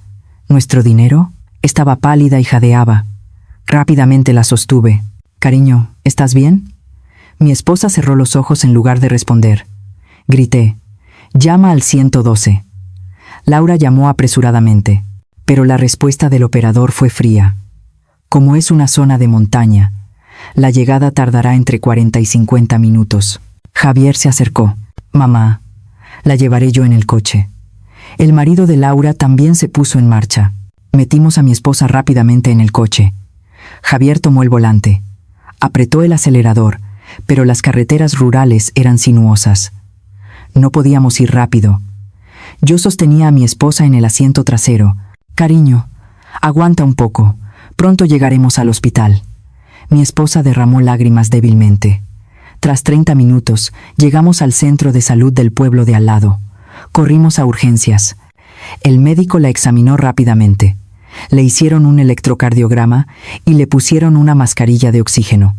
¿nuestro dinero?». Estaba pálida y jadeaba. Rápidamente la sostuve. «Cariño, ¿estás bien?». Mi esposa cerró los ojos en lugar de responder. Grité: «Llama al 112». Laura llamó apresuradamente, pero la respuesta del operador fue fría. Como es una zona de montaña, la llegada tardará entre 40 y 50 minutos. Javier se acercó. «Mamá, la llevaré yo en el coche». El marido de Laura también se puso en marcha. Metimos a mi esposa rápidamente en el coche. Javier tomó el volante. Apretó el acelerador, pero las carreteras rurales eran sinuosas. No podíamos ir rápido. Yo sostenía a mi esposa en el asiento trasero. «Cariño, aguanta un poco. Pronto llegaremos al hospital». Mi esposa derramó lágrimas débilmente. Tras 30 minutos, llegamos al centro de salud del pueblo de al lado. Corrimos a urgencias. El médico la examinó rápidamente. Le hicieron un electrocardiograma y le pusieron una mascarilla de oxígeno.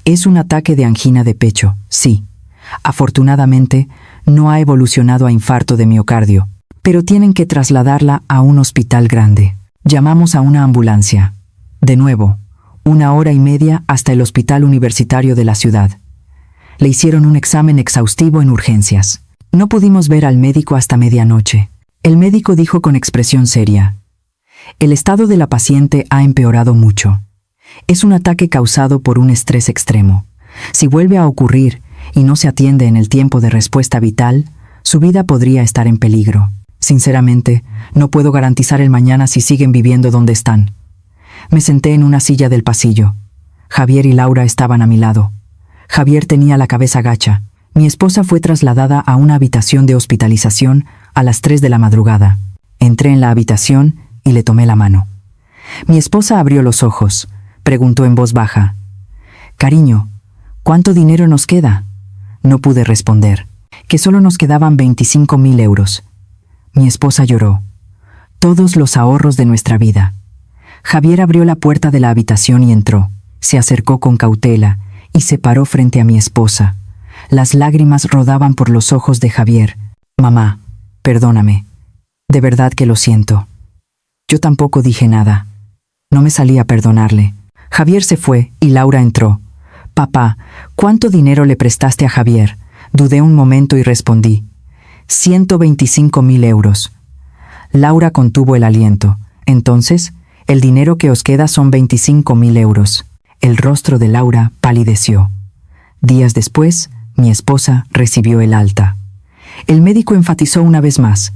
Es un ataque de angina de pecho, sí. Afortunadamente, no ha evolucionado a infarto de miocardio, pero tienen que trasladarla a un hospital grande. Llamamos a una ambulancia. De nuevo, 1 hora y media hasta el hospital universitario de la ciudad. Le hicieron un examen exhaustivo en urgencias. No pudimos ver al médico hasta medianoche. El médico dijo con expresión seria: «El estado de la paciente ha empeorado mucho. Es un ataque causado por un estrés extremo. Si vuelve a ocurrir y no se atiende en el tiempo de respuesta vital, su vida podría estar en peligro. Sinceramente, no puedo garantizar el mañana si siguen viviendo donde están». Me senté en una silla del pasillo. Javier y Laura estaban a mi lado. Javier tenía la cabeza gacha. Mi esposa fue trasladada a una habitación de hospitalización a las 3 de la madrugada. Entré en la habitación y le tomé la mano. Mi esposa abrió los ojos. Preguntó en voz baja: «Cariño, ¿cuánto dinero nos queda?». No pude responder. Que solo nos quedaban 25.000 euros. Mi esposa lloró. Todos los ahorros de nuestra vida. Javier abrió la puerta de la habitación y entró. Se acercó con cautela y se paró frente a mi esposa. Las lágrimas rodaban por los ojos de Javier. «Mamá, perdóname. De verdad que lo siento». Yo tampoco dije nada. No me salía a perdonarle. Javier se fue y Laura entró. «Papá, ¿cuánto dinero le prestaste a Javier?». Dudé un momento y respondí: 125.000 euros. Laura contuvo el aliento. «Entonces, el dinero que os queda son 25.000 euros». El rostro de Laura palideció. Días después, mi esposa recibió el alta. El médico enfatizó una vez más: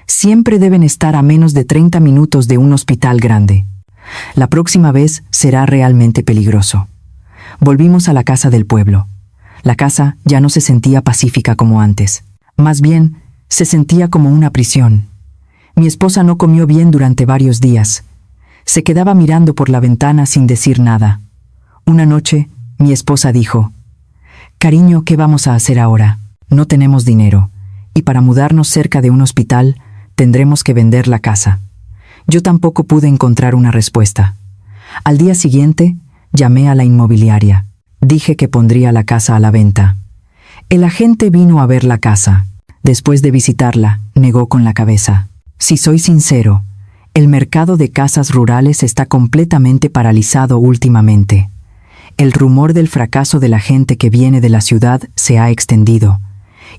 siempre deben estar a menos de 30 minutos de un hospital grande. La próxima vez será realmente peligroso. Volvimos a la casa del pueblo. La casa ya no se sentía pacífica como antes. Más bien, se sentía como una prisión. Mi esposa no comió bien durante varios días. Se quedaba mirando por la ventana sin decir nada. Una noche, mi esposa dijo: «Cariño, ¿qué vamos a hacer ahora? No tenemos dinero, y para mudarnos cerca de un hospital, tendremos que vender la casa». Yo tampoco pude encontrar una respuesta. Al día siguiente, llamé a la inmobiliaria. Dije que pondría la casa a la venta. El agente vino a ver la casa. Después de visitarla, negó con la cabeza. Si soy sincero, el mercado de casas rurales está completamente paralizado últimamente. El rumor del fracaso de la gente que viene de la ciudad se ha extendido,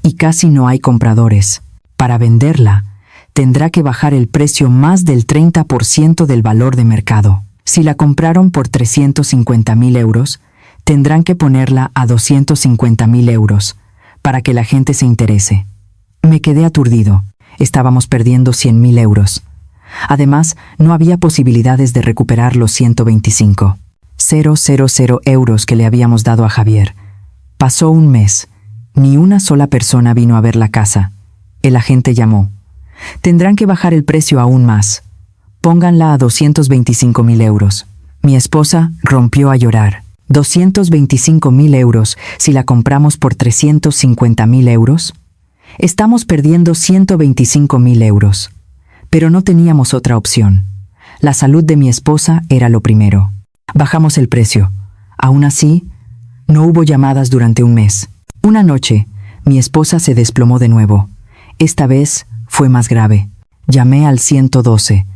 y casi no hay compradores. Para venderla, tendrá que bajar el precio más del 30% del valor de mercado. Si la compraron por 350.000 euros, tendrán que ponerla a 250.000 euros para que la gente se interese. Me quedé aturdido. Estábamos perdiendo 100.000 euros. Además, no había posibilidades de recuperar los 125.000 euros que le habíamos dado a Javier. Pasó un mes. Ni una sola persona vino a ver la casa. El agente llamó. Tendrán que bajar el precio aún más. Pónganla a 225.000 euros. Mi esposa rompió a llorar. 225.000 euros si la compramos por 350.000 euros. Estamos perdiendo 125.000 euros. Pero no teníamos otra opción. La salud de mi esposa era lo primero. Bajamos el precio. Aún así, no hubo llamadas durante un mes. Una noche, mi esposa se desplomó de nuevo. Esta vez fue más grave. Llamé al 112,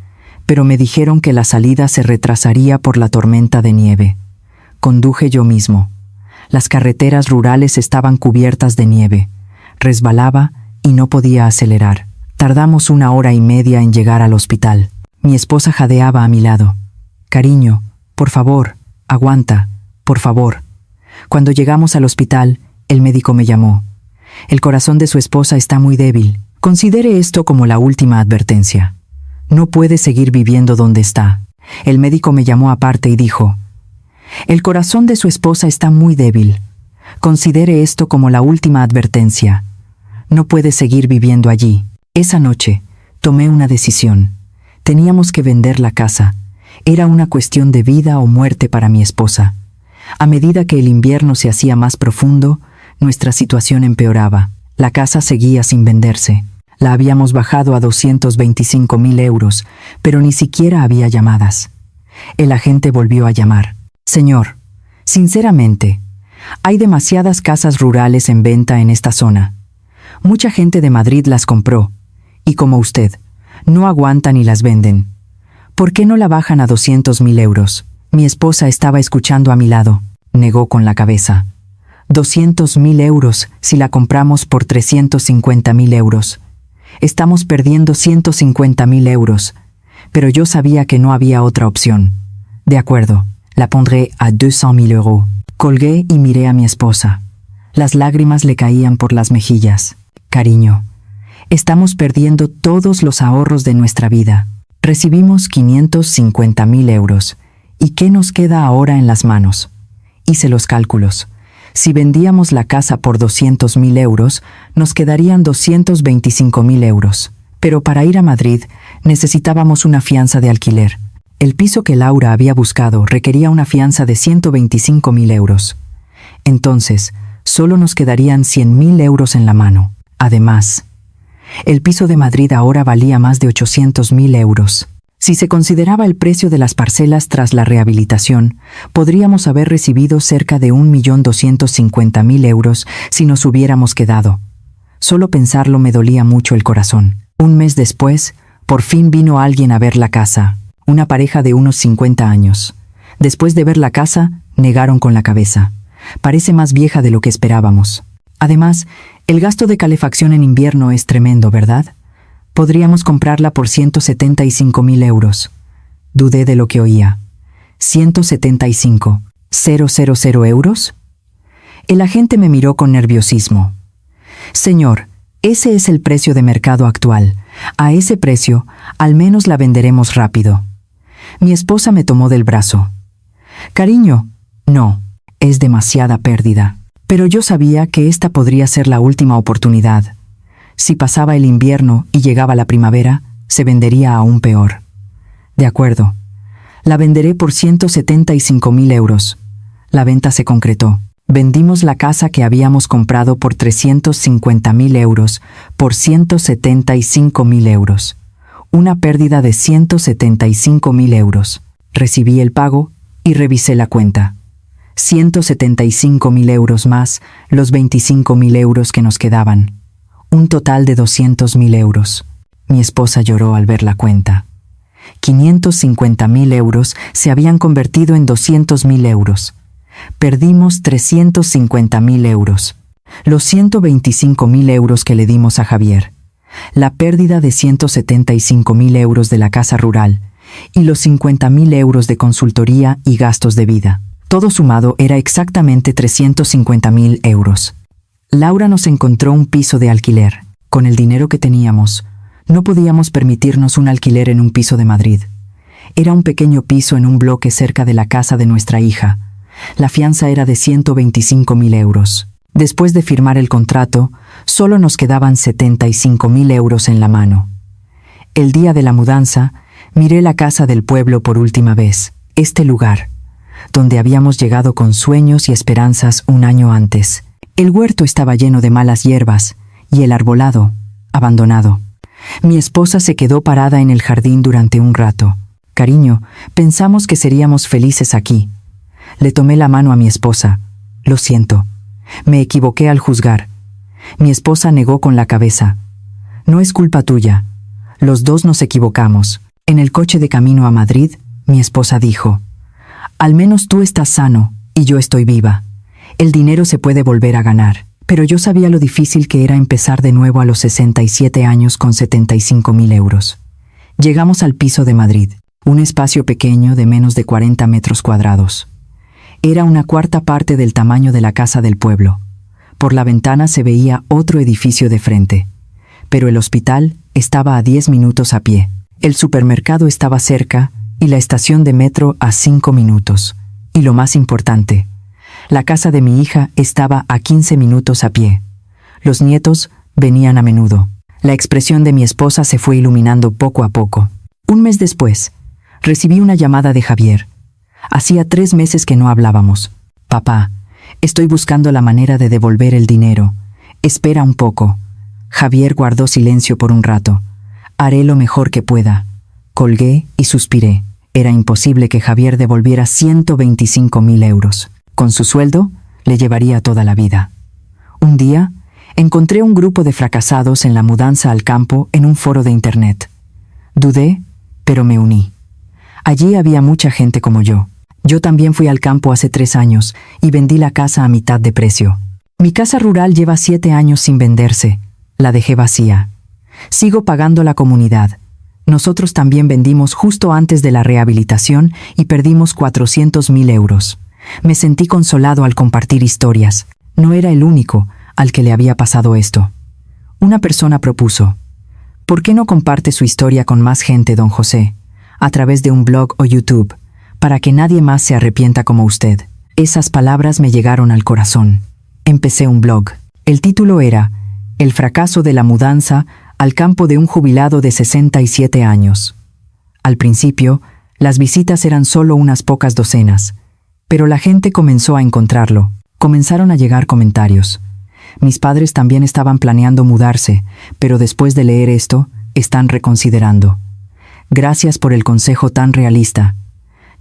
pero me dijeron que la salida se retrasaría por la tormenta de nieve. Conduje yo mismo. Las carreteras rurales estaban cubiertas de nieve. Resbalaba y no podía acelerar. Tardamos 1 hora y media en llegar al hospital. Mi esposa jadeaba a mi lado. «Cariño, por favor, aguanta, por favor». Cuando llegamos al hospital, el médico me llamó. «El corazón de su esposa está muy débil. Considere esto como la última advertencia. No puede seguir viviendo donde está. El médico me llamó aparte y dijo: el corazón de su esposa está muy débil. Considere esto como la última advertencia. No puede seguir viviendo allí. Esa noche, tomé una decisión. Teníamos que vender la casa. Era una cuestión de vida o muerte para mi esposa. A medida que el invierno se hacía más profundo, nuestra situación empeoraba. La casa seguía sin venderse. La habíamos bajado a 225.000 euros, pero ni siquiera había llamadas. El agente volvió a llamar. Señor, sinceramente, hay demasiadas casas rurales en venta en esta zona. Mucha gente de Madrid las compró, y como usted, no aguantan y las venden. ¿Por qué no la bajan a 200.000 euros? Mi esposa estaba escuchando a mi lado. Negó con la cabeza. 200.000 euros si la compramos por 350.000 euros. Estamos perdiendo 150.000 euros, pero yo sabía que no había otra opción. De acuerdo, la pondré a 200.000 euros. Colgué y miré a mi esposa. Las lágrimas le caían por las mejillas. Cariño, estamos perdiendo todos los ahorros de nuestra vida. Recibimos 550.000 euros. ¿Y qué nos queda ahora en las manos? Hice los cálculos. Si vendíamos la casa por 200.000 euros, nos quedarían 225.000 euros. Pero para ir a Madrid, necesitábamos una fianza de alquiler. El piso que Laura había buscado requería una fianza de 125.000 euros. Entonces, solo nos quedarían 100.000 euros en la mano. Además, el piso de Madrid ahora valía más de 800.000 euros. Si se consideraba el precio de las parcelas tras la rehabilitación, podríamos haber recibido cerca de 1.250.000 euros si nos hubiéramos quedado. Solo pensarlo me dolía mucho el corazón. Un mes después, por fin vino alguien a ver la casa. Una pareja de unos 50 años. Después de ver la casa, negaron con la cabeza. Parece más vieja de lo que esperábamos. Además, el gasto de calefacción en invierno es tremendo, ¿verdad? Podríamos comprarla por 175.000 euros. Dudé de lo que oía. ¿175.000 euros? El agente me miró con nerviosismo. Señor, ese es el precio de mercado actual. A ese precio, al menos la venderemos rápido. Mi esposa me tomó del brazo. Cariño, no, es demasiada pérdida. Pero yo sabía que esta podría ser la última oportunidad. Si pasaba el invierno y llegaba la primavera, se vendería aún peor. De acuerdo. La venderé por 175.000 euros. La venta se concretó. Vendimos la casa que habíamos comprado por 350.000 euros por 175.000 euros. Una pérdida de 175.000 euros. Recibí el pago y revisé la cuenta. 175.000 euros más los 25.000 euros que nos quedaban. Un total de 200.000 euros. Mi esposa lloró al ver la cuenta. 550.000 euros se habían convertido en 200.000 euros. Perdimos 350.000 euros. Los 125.000 euros que le dimos a Javier. La pérdida de 175.000 euros de la casa rural. Y los 50.000 euros de consultoría y gastos de vida. Todo sumado era exactamente 350.000 euros. Laura nos encontró un piso de alquiler. Con el dinero que teníamos, no podíamos permitirnos un alquiler en un piso de Madrid. Era un pequeño piso en un bloque cerca de la casa de nuestra hija. La fianza era de 125.000 euros. Después de firmar el contrato, solo nos quedaban 75.000 euros en la mano. El día de la mudanza, miré la casa del pueblo por última vez. Este lugar, donde habíamos llegado con sueños y esperanzas un año antes. El huerto estaba lleno de malas hierbas y el arbolado, abandonado. Mi esposa se quedó parada en el jardín durante un rato. Cariño, pensamos que seríamos felices aquí. Le tomé la mano a mi esposa. Lo siento. Me equivoqué al juzgar. Mi esposa negó con la cabeza. No es culpa tuya. Los dos nos equivocamos. En el coche de camino a Madrid, mi esposa dijo: al menos tú estás sano y yo estoy viva. El dinero se puede volver a ganar. Pero yo sabía lo difícil que era empezar de nuevo a los 67 años con 75.000 euros. Llegamos al piso de Madrid, un espacio pequeño de menos de 40 metros cuadrados. Era una cuarta parte del tamaño de la casa del pueblo. Por la ventana se veía otro edificio de frente. pero el hospital estaba a 10 minutos a pie. El supermercado estaba cerca y la estación de metro a 5 minutos. Y lo más importante, la casa de mi hija estaba a 15 minutos a pie. Los nietos venían a menudo. La expresión de mi esposa se fue iluminando poco a poco. Un mes después, recibí una llamada de Javier. Hacía 3 meses que no hablábamos. Papá, estoy buscando la manera de devolver el dinero. Espera un poco. Javier guardó silencio por un rato. Haré lo mejor que pueda. Colgué y suspiré. Era imposible que Javier devolviera 125.000 euros. Con su sueldo, le llevaría toda la vida. Un día, encontré un grupo de fracasados en la mudanza al campo en un foro de internet. Dudé, pero me uní. Allí había mucha gente como yo. Yo también fui al campo hace 3 años y vendí la casa a mitad de precio. Mi casa rural lleva 7 años sin venderse. La dejé vacía. Sigo pagando la comunidad. Nosotros también vendimos justo antes de la rehabilitación y perdimos 400.000 euros. Me sentí consolado al compartir historias. No era el único al que le había pasado esto. Una persona propuso: ¿por qué no comparte su historia con más gente, don José, a través de un blog o YouTube, para que nadie más se arrepienta como usted? Esas palabras me llegaron al corazón. Empecé un blog. El título era El fracaso de la mudanza al campo de un jubilado de 67 años. Al principio, las visitas eran solo unas pocas docenas, pero la gente comenzó a encontrarlo. Comenzaron a llegar comentarios. Mis padres también estaban planeando mudarse, pero después de leer esto, están reconsiderando. Gracias por el consejo tan realista.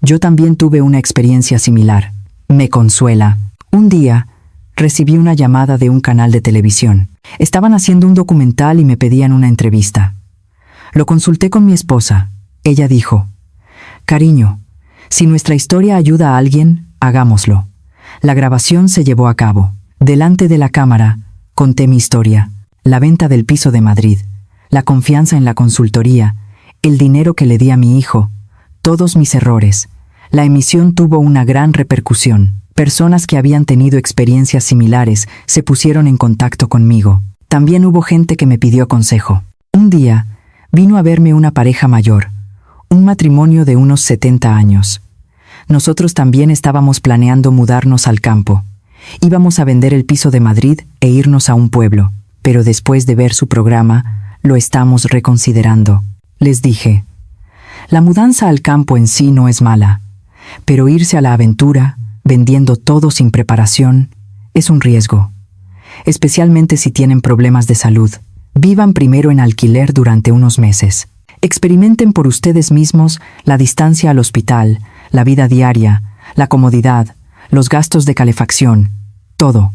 Yo también tuve una experiencia similar. Me consuela. Un día, recibí una llamada de un canal de televisión. Estaban haciendo un documental y me pedían una entrevista. Lo consulté con mi esposa. Ella dijo: cariño, si nuestra historia ayuda a alguien, hagámoslo. La grabación se llevó a cabo. Delante de la cámara, conté mi historia, la venta del piso de Madrid, la confianza en la consultoría, el dinero que le di a mi hijo, todos mis errores. La emisión tuvo una gran repercusión. Personas que habían tenido experiencias similares se pusieron en contacto conmigo. También hubo gente que me pidió consejo. Un día, vino a verme una pareja mayor, un matrimonio de unos 70 años. Nosotros también estábamos planeando mudarnos al campo. Íbamos a vender el piso de Madrid e irnos a un pueblo, pero después de ver su programa, lo estamos reconsiderando. Les dije: la mudanza al campo en sí no es mala, pero irse a la aventura, vendiendo todo sin preparación, es un riesgo. Especialmente si tienen problemas de salud. Vivan primero en alquiler durante unos meses. Experimenten por ustedes mismos la distancia al hospital, la vida diaria, la comodidad, los gastos de calefacción, todo.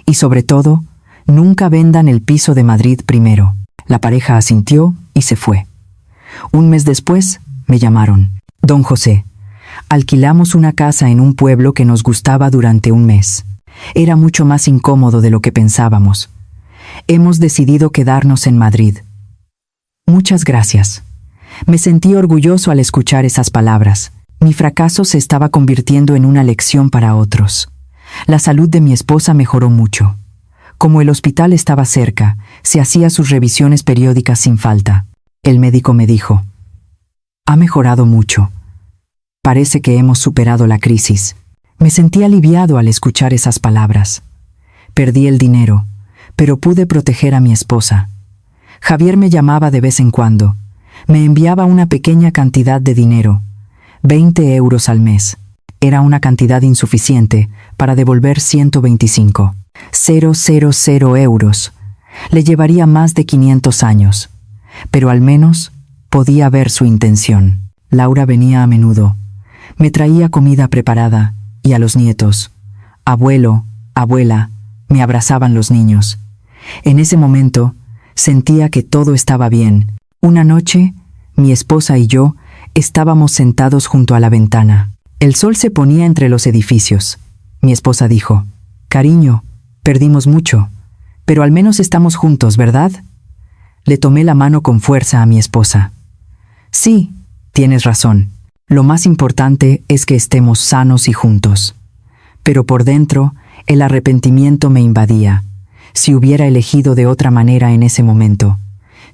Y sobre todo, nunca vendan el piso de Madrid primero. La pareja asintió y se fue. Un mes después, me llamaron. Don José, alquilamos una casa en un pueblo que nos gustaba durante un mes. Era mucho más incómodo de lo que pensábamos. Hemos decidido quedarnos en Madrid. Muchas gracias. Me sentí orgulloso al escuchar esas palabras. Mi fracaso se estaba convirtiendo en una lección para otros. La salud de mi esposa mejoró mucho. Como el hospital estaba cerca, se hacía sus revisiones periódicas sin falta. El médico me dijo: ha mejorado mucho. Parece que hemos superado la crisis. Me sentí aliviado al escuchar esas palabras. Perdí el dinero, pero pude proteger a mi esposa. Javier me llamaba de vez en cuando. Me enviaba una pequeña cantidad de dinero, 20 euros al mes. Era una cantidad insuficiente para devolver 125.000 euros. Le llevaría más de 500 años, pero al menos podía ver su intención. Laura venía a menudo. Me traía comida preparada y a los nietos. Abuelo, abuela, me abrazaban los niños. En ese momento, sentía que todo estaba bien. Una noche, mi esposa y yo estábamos sentados junto a la ventana. El sol se ponía entre los edificios. Mi esposa dijo: cariño, perdimos mucho, pero al menos estamos juntos, ¿verdad? Le tomé la mano con fuerza a mi esposa. Sí, tienes razón. Lo más importante es que estemos sanos y juntos. Pero por dentro, el arrepentimiento me invadía. Si hubiera elegido de otra manera en ese momento,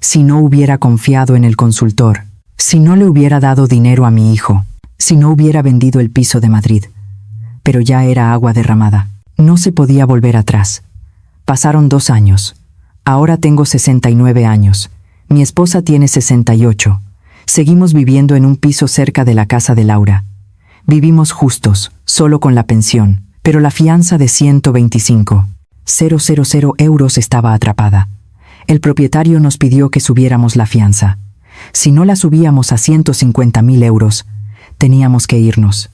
si no hubiera confiado en el consultor, si no le hubiera dado dinero a mi hijo, si no hubiera vendido el piso de Madrid. Pero ya era agua derramada. No se podía volver atrás. Pasaron 2 años. Ahora tengo 69 años. Mi esposa tiene 68. Seguimos viviendo en un piso cerca de la casa de Laura. Vivimos justos, solo con la pensión, pero la fianza de 125.000 euros estaba atrapada. El propietario nos pidió que subiéramos la fianza. Si no la subíamos a 150.000 euros, teníamos que irnos.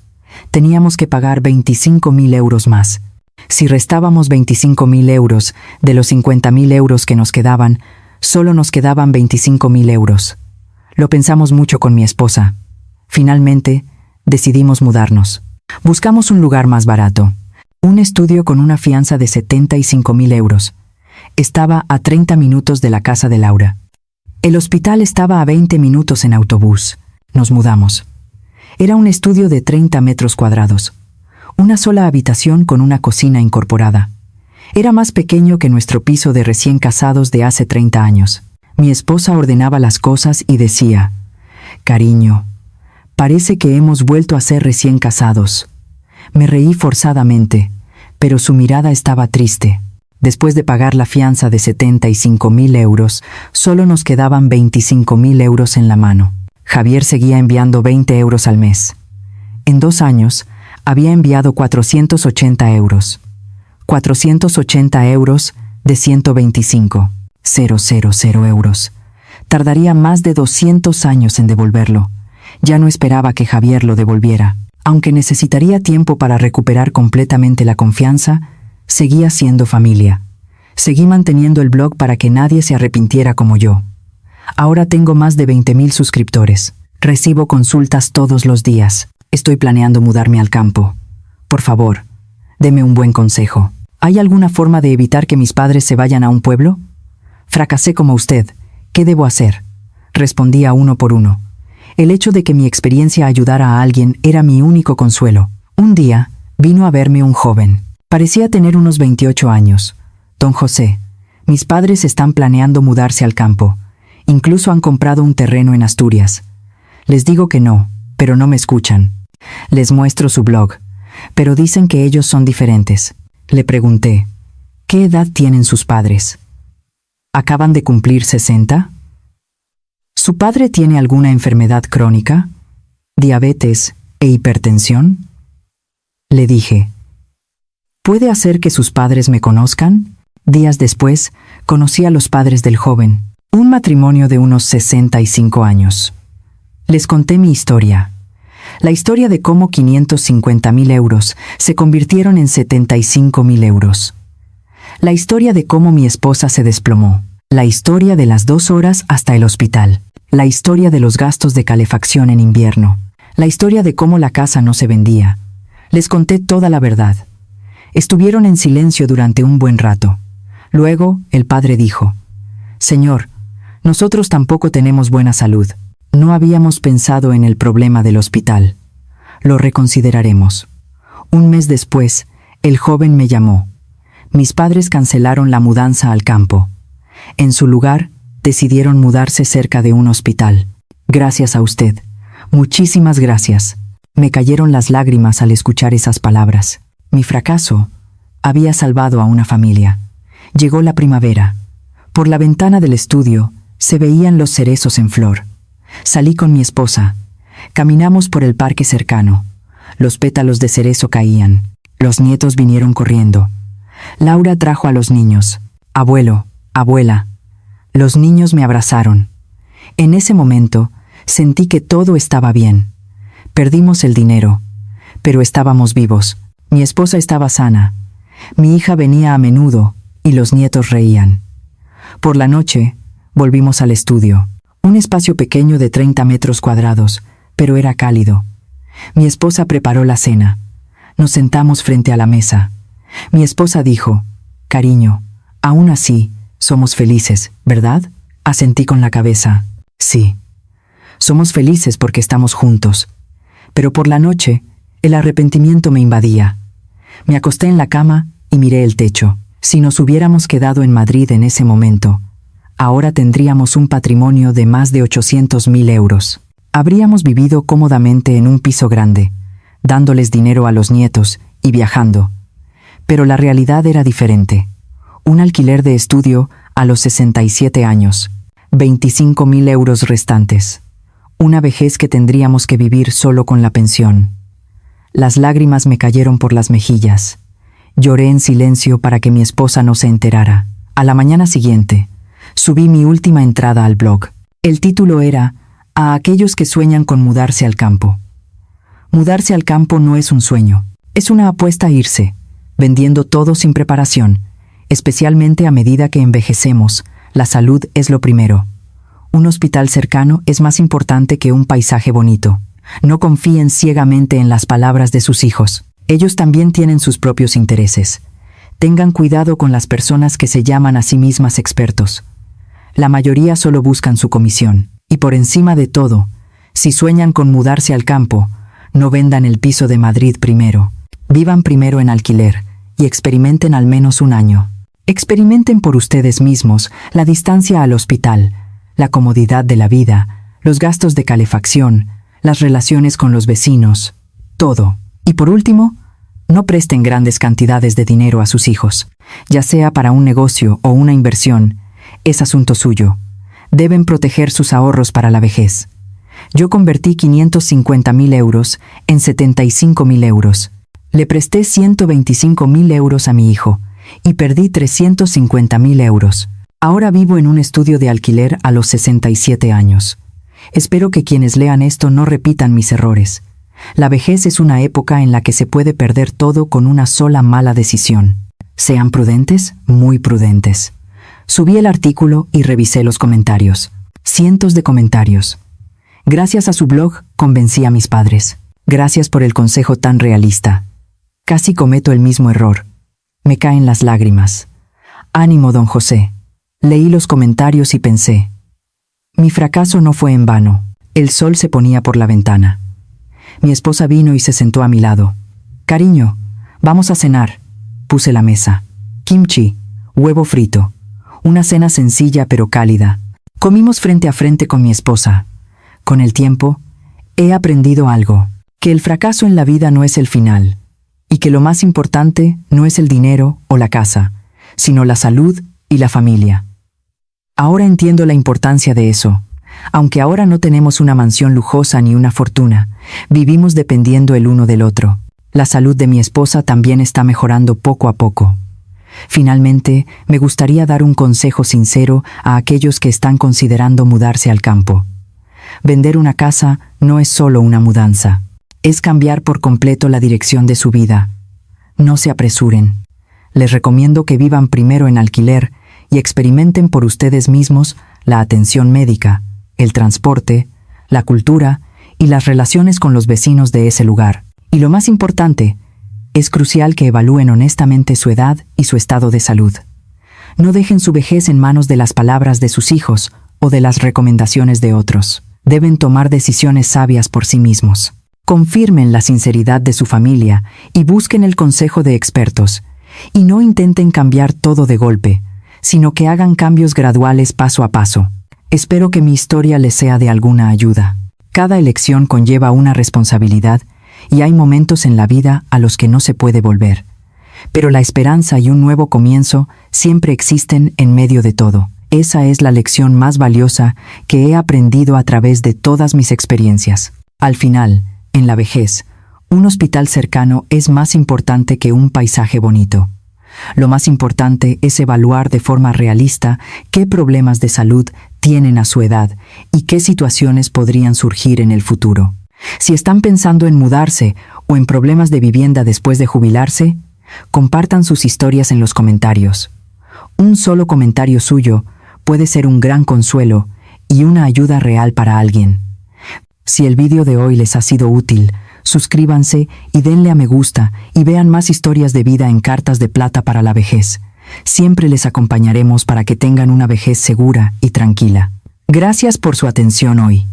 Teníamos que pagar 25.000 euros más. Si restábamos 25.000 euros de los 50.000 euros que nos quedaban, solo nos quedaban 25.000 euros. Lo pensamos mucho con mi esposa. Finalmente, decidimos mudarnos. Buscamos un lugar más barato. Un estudio con una fianza de 75.000 euros. Estaba a 30 minutos de la casa de Laura. El hospital estaba a 20 minutos en autobús. Nos mudamos. Era un estudio de 30 metros cuadrados. Una sola habitación con una cocina incorporada. Era más pequeño que nuestro piso de recién casados de hace 30 años. Mi esposa ordenaba las cosas y decía: «Cariño, parece que hemos vuelto a ser recién casados». Me reí forzadamente, pero su mirada estaba triste. Después de pagar la fianza de 75.000 euros, solo nos quedaban 25.000 euros en la mano. Javier seguía enviando 20 euros al mes. En 2 años, había enviado 480 euros. 480 euros de 125.000 euros. Tardaría más de 200 años en devolverlo. Ya no esperaba que Javier lo devolviera. Aunque necesitaría tiempo para recuperar completamente la confianza, seguía siendo familia. Seguí manteniendo el blog para que nadie se arrepintiera como yo. Ahora tengo más de 20.000 suscriptores. Recibo consultas todos los días. Estoy planeando mudarme al campo. Por favor, deme un buen consejo. ¿Hay alguna forma de evitar que mis padres se vayan a un pueblo? Fracasé como usted. ¿Qué debo hacer? Respondía uno por uno. El hecho de que mi experiencia ayudara a alguien era mi único consuelo. Un día, vino a verme un joven. Parecía tener unos 28 años. Don José, mis padres están planeando mudarse al campo. Incluso han comprado un terreno en Asturias. Les digo que no, pero no me escuchan. Les muestro su blog, pero dicen que ellos son diferentes. Le pregunté, ¿qué edad tienen sus padres? ¿Acaban de cumplir 60? ¿Su padre tiene alguna enfermedad crónica? ¿Diabetes e hipertensión? Le dije, ¿puede hacer que sus padres me conozcan? Días después, conocí a los padres del joven, un matrimonio de unos 65 años. Les conté mi historia. La historia de cómo 550.000 euros se convirtieron en 75.000 euros. La historia de cómo mi esposa se desplomó. La historia de las 2 horas hasta el hospital. La historia de los gastos de calefacción en invierno. La historia de cómo la casa no se vendía. Les conté toda la verdad. Estuvieron en silencio durante un buen rato. Luego, el padre dijo, «Señor, nosotros tampoco tenemos buena salud. No habíamos pensado en el problema del hospital. Lo reconsideraremos». Un mes después, el joven me llamó. Mis padres cancelaron la mudanza al campo. En su lugar, decidieron mudarse cerca de un hospital. Gracias a usted. Muchísimas gracias. Me cayeron las lágrimas al escuchar esas palabras. Mi fracaso había salvado a una familia. Llegó la primavera. Por la ventana del estudio se veían los cerezos en flor. Salí con mi esposa. Caminamos por el parque cercano. Los pétalos de cerezo caían. Los nietos vinieron corriendo. Laura trajo a los niños. «Abuelo, abuela». Los niños me abrazaron. En ese momento, sentí que todo estaba bien. Perdimos el dinero, pero estábamos vivos. Mi esposa estaba sana. Mi hija venía a menudo y los nietos reían. Por la noche, volvimos al estudio. Un espacio pequeño de 30 metros cuadrados, pero era cálido. Mi esposa preparó la cena. Nos sentamos frente a la mesa. Mi esposa dijo, «Cariño, aún así, somos felices, ¿verdad?» Asentí con la cabeza. «Sí. Somos felices porque estamos juntos». Pero por la noche, el arrepentimiento me invadía. Me acosté en la cama y miré el techo. Si nos hubiéramos quedado en Madrid en ese momento, ahora tendríamos un patrimonio de más de 800.000 euros. Habríamos vivido cómodamente en un piso grande, dándoles dinero a los nietos y viajando. Pero la realidad era diferente. Un alquiler de estudio a los 67 años, 25.000 euros restantes. Una vejez que tendríamos que vivir solo con la pensión. Las lágrimas me cayeron por las mejillas. Lloré en silencio para que mi esposa no se enterara. A la mañana siguiente, subí mi última entrada al blog. El título era «A aquellos que sueñan con mudarse al campo». Mudarse al campo no es un sueño, es una apuesta a irse, vendiendo todo sin preparación, especialmente a medida que envejecemos. La salud es lo primero. Un hospital cercano es más importante que un paisaje bonito. No confíen ciegamente en las palabras de sus hijos. Ellos también tienen sus propios intereses. Tengan cuidado con las personas que se llaman a sí mismas expertos. La mayoría solo buscan su comisión. Y por encima de todo, si sueñan con mudarse al campo, no vendan el piso de Madrid primero. Vivan primero en alquiler y experimenten al menos un año. Experimenten por ustedes mismos la distancia al hospital, la comodidad de la vida, los gastos de calefacción, las relaciones con los vecinos, todo. Y por último, no presten grandes cantidades de dinero a sus hijos, ya sea para un negocio o una inversión, es asunto suyo. Deben proteger sus ahorros para la vejez. Yo convertí 550.000 euros en 75.000 euros. Le presté 125.000 euros a mi hijo y perdí 350.000 euros. Ahora vivo en un estudio de alquiler a los 67 años. Espero que quienes lean esto no repitan mis errores. La vejez es una época en la que se puede perder todo con una sola mala decisión. Sean prudentes, muy prudentes. Subí el artículo y revisé los comentarios. Cientos de comentarios. Gracias a su blog, convencí a mis padres. Gracias por el consejo tan realista. Casi cometo el mismo error. Me caen las lágrimas. Ánimo, don José. Leí los comentarios y pensé. Mi fracaso no fue en vano. El sol se ponía por la ventana. Mi esposa vino y se sentó a mi lado. Cariño, vamos a cenar. Puse la mesa. Kimchi, huevo frito. Una cena sencilla pero cálida. Comimos frente a frente con mi esposa. Con el tiempo, he aprendido algo. Que el fracaso en la vida no es el final. Y que lo más importante no es el dinero o la casa, sino la salud y la familia. Ahora entiendo la importancia de eso. Aunque ahora no tenemos una mansión lujosa ni una fortuna, vivimos dependiendo el uno del otro. La salud de mi esposa también está mejorando poco a poco. Finalmente, me gustaría dar un consejo sincero a aquellos que están considerando mudarse al campo. Vender una casa no es solo una mudanza. Es cambiar por completo la dirección de su vida. No se apresuren. Les recomiendo que vivan primero en alquiler y experimenten por ustedes mismos la atención médica, el transporte, la cultura y las relaciones con los vecinos de ese lugar. Y lo más importante, es crucial que evalúen honestamente su edad y su estado de salud. No dejen su vejez en manos de las palabras de sus hijos o de las recomendaciones de otros. Deben tomar decisiones sabias por sí mismos. Confirmen la sinceridad de su familia y busquen el consejo de expertos. Y no intenten cambiar todo de golpe, sino que hagan cambios graduales paso a paso. Espero que mi historia les sea de alguna ayuda. Cada elección conlleva una responsabilidad y hay momentos en la vida a los que no se puede volver. Pero la esperanza y un nuevo comienzo siempre existen en medio de todo. Esa es la lección más valiosa que he aprendido a través de todas mis experiencias. Al final, en la vejez, un hospital cercano es más importante que un paisaje bonito. Lo más importante es evaluar de forma realista qué problemas de salud tienen a su edad y qué situaciones podrían surgir en el futuro. Si están pensando en mudarse o en problemas de vivienda después de jubilarse, compartan sus historias en los comentarios. Un solo comentario suyo puede ser un gran consuelo y una ayuda real para alguien. Si el vídeo de hoy les ha sido útil, suscríbanse y denle a me gusta y vean más historias de vida en Cartas de Plata para la Vejez. Siempre les acompañaremos para que tengan una vejez segura y tranquila. Gracias por su atención hoy.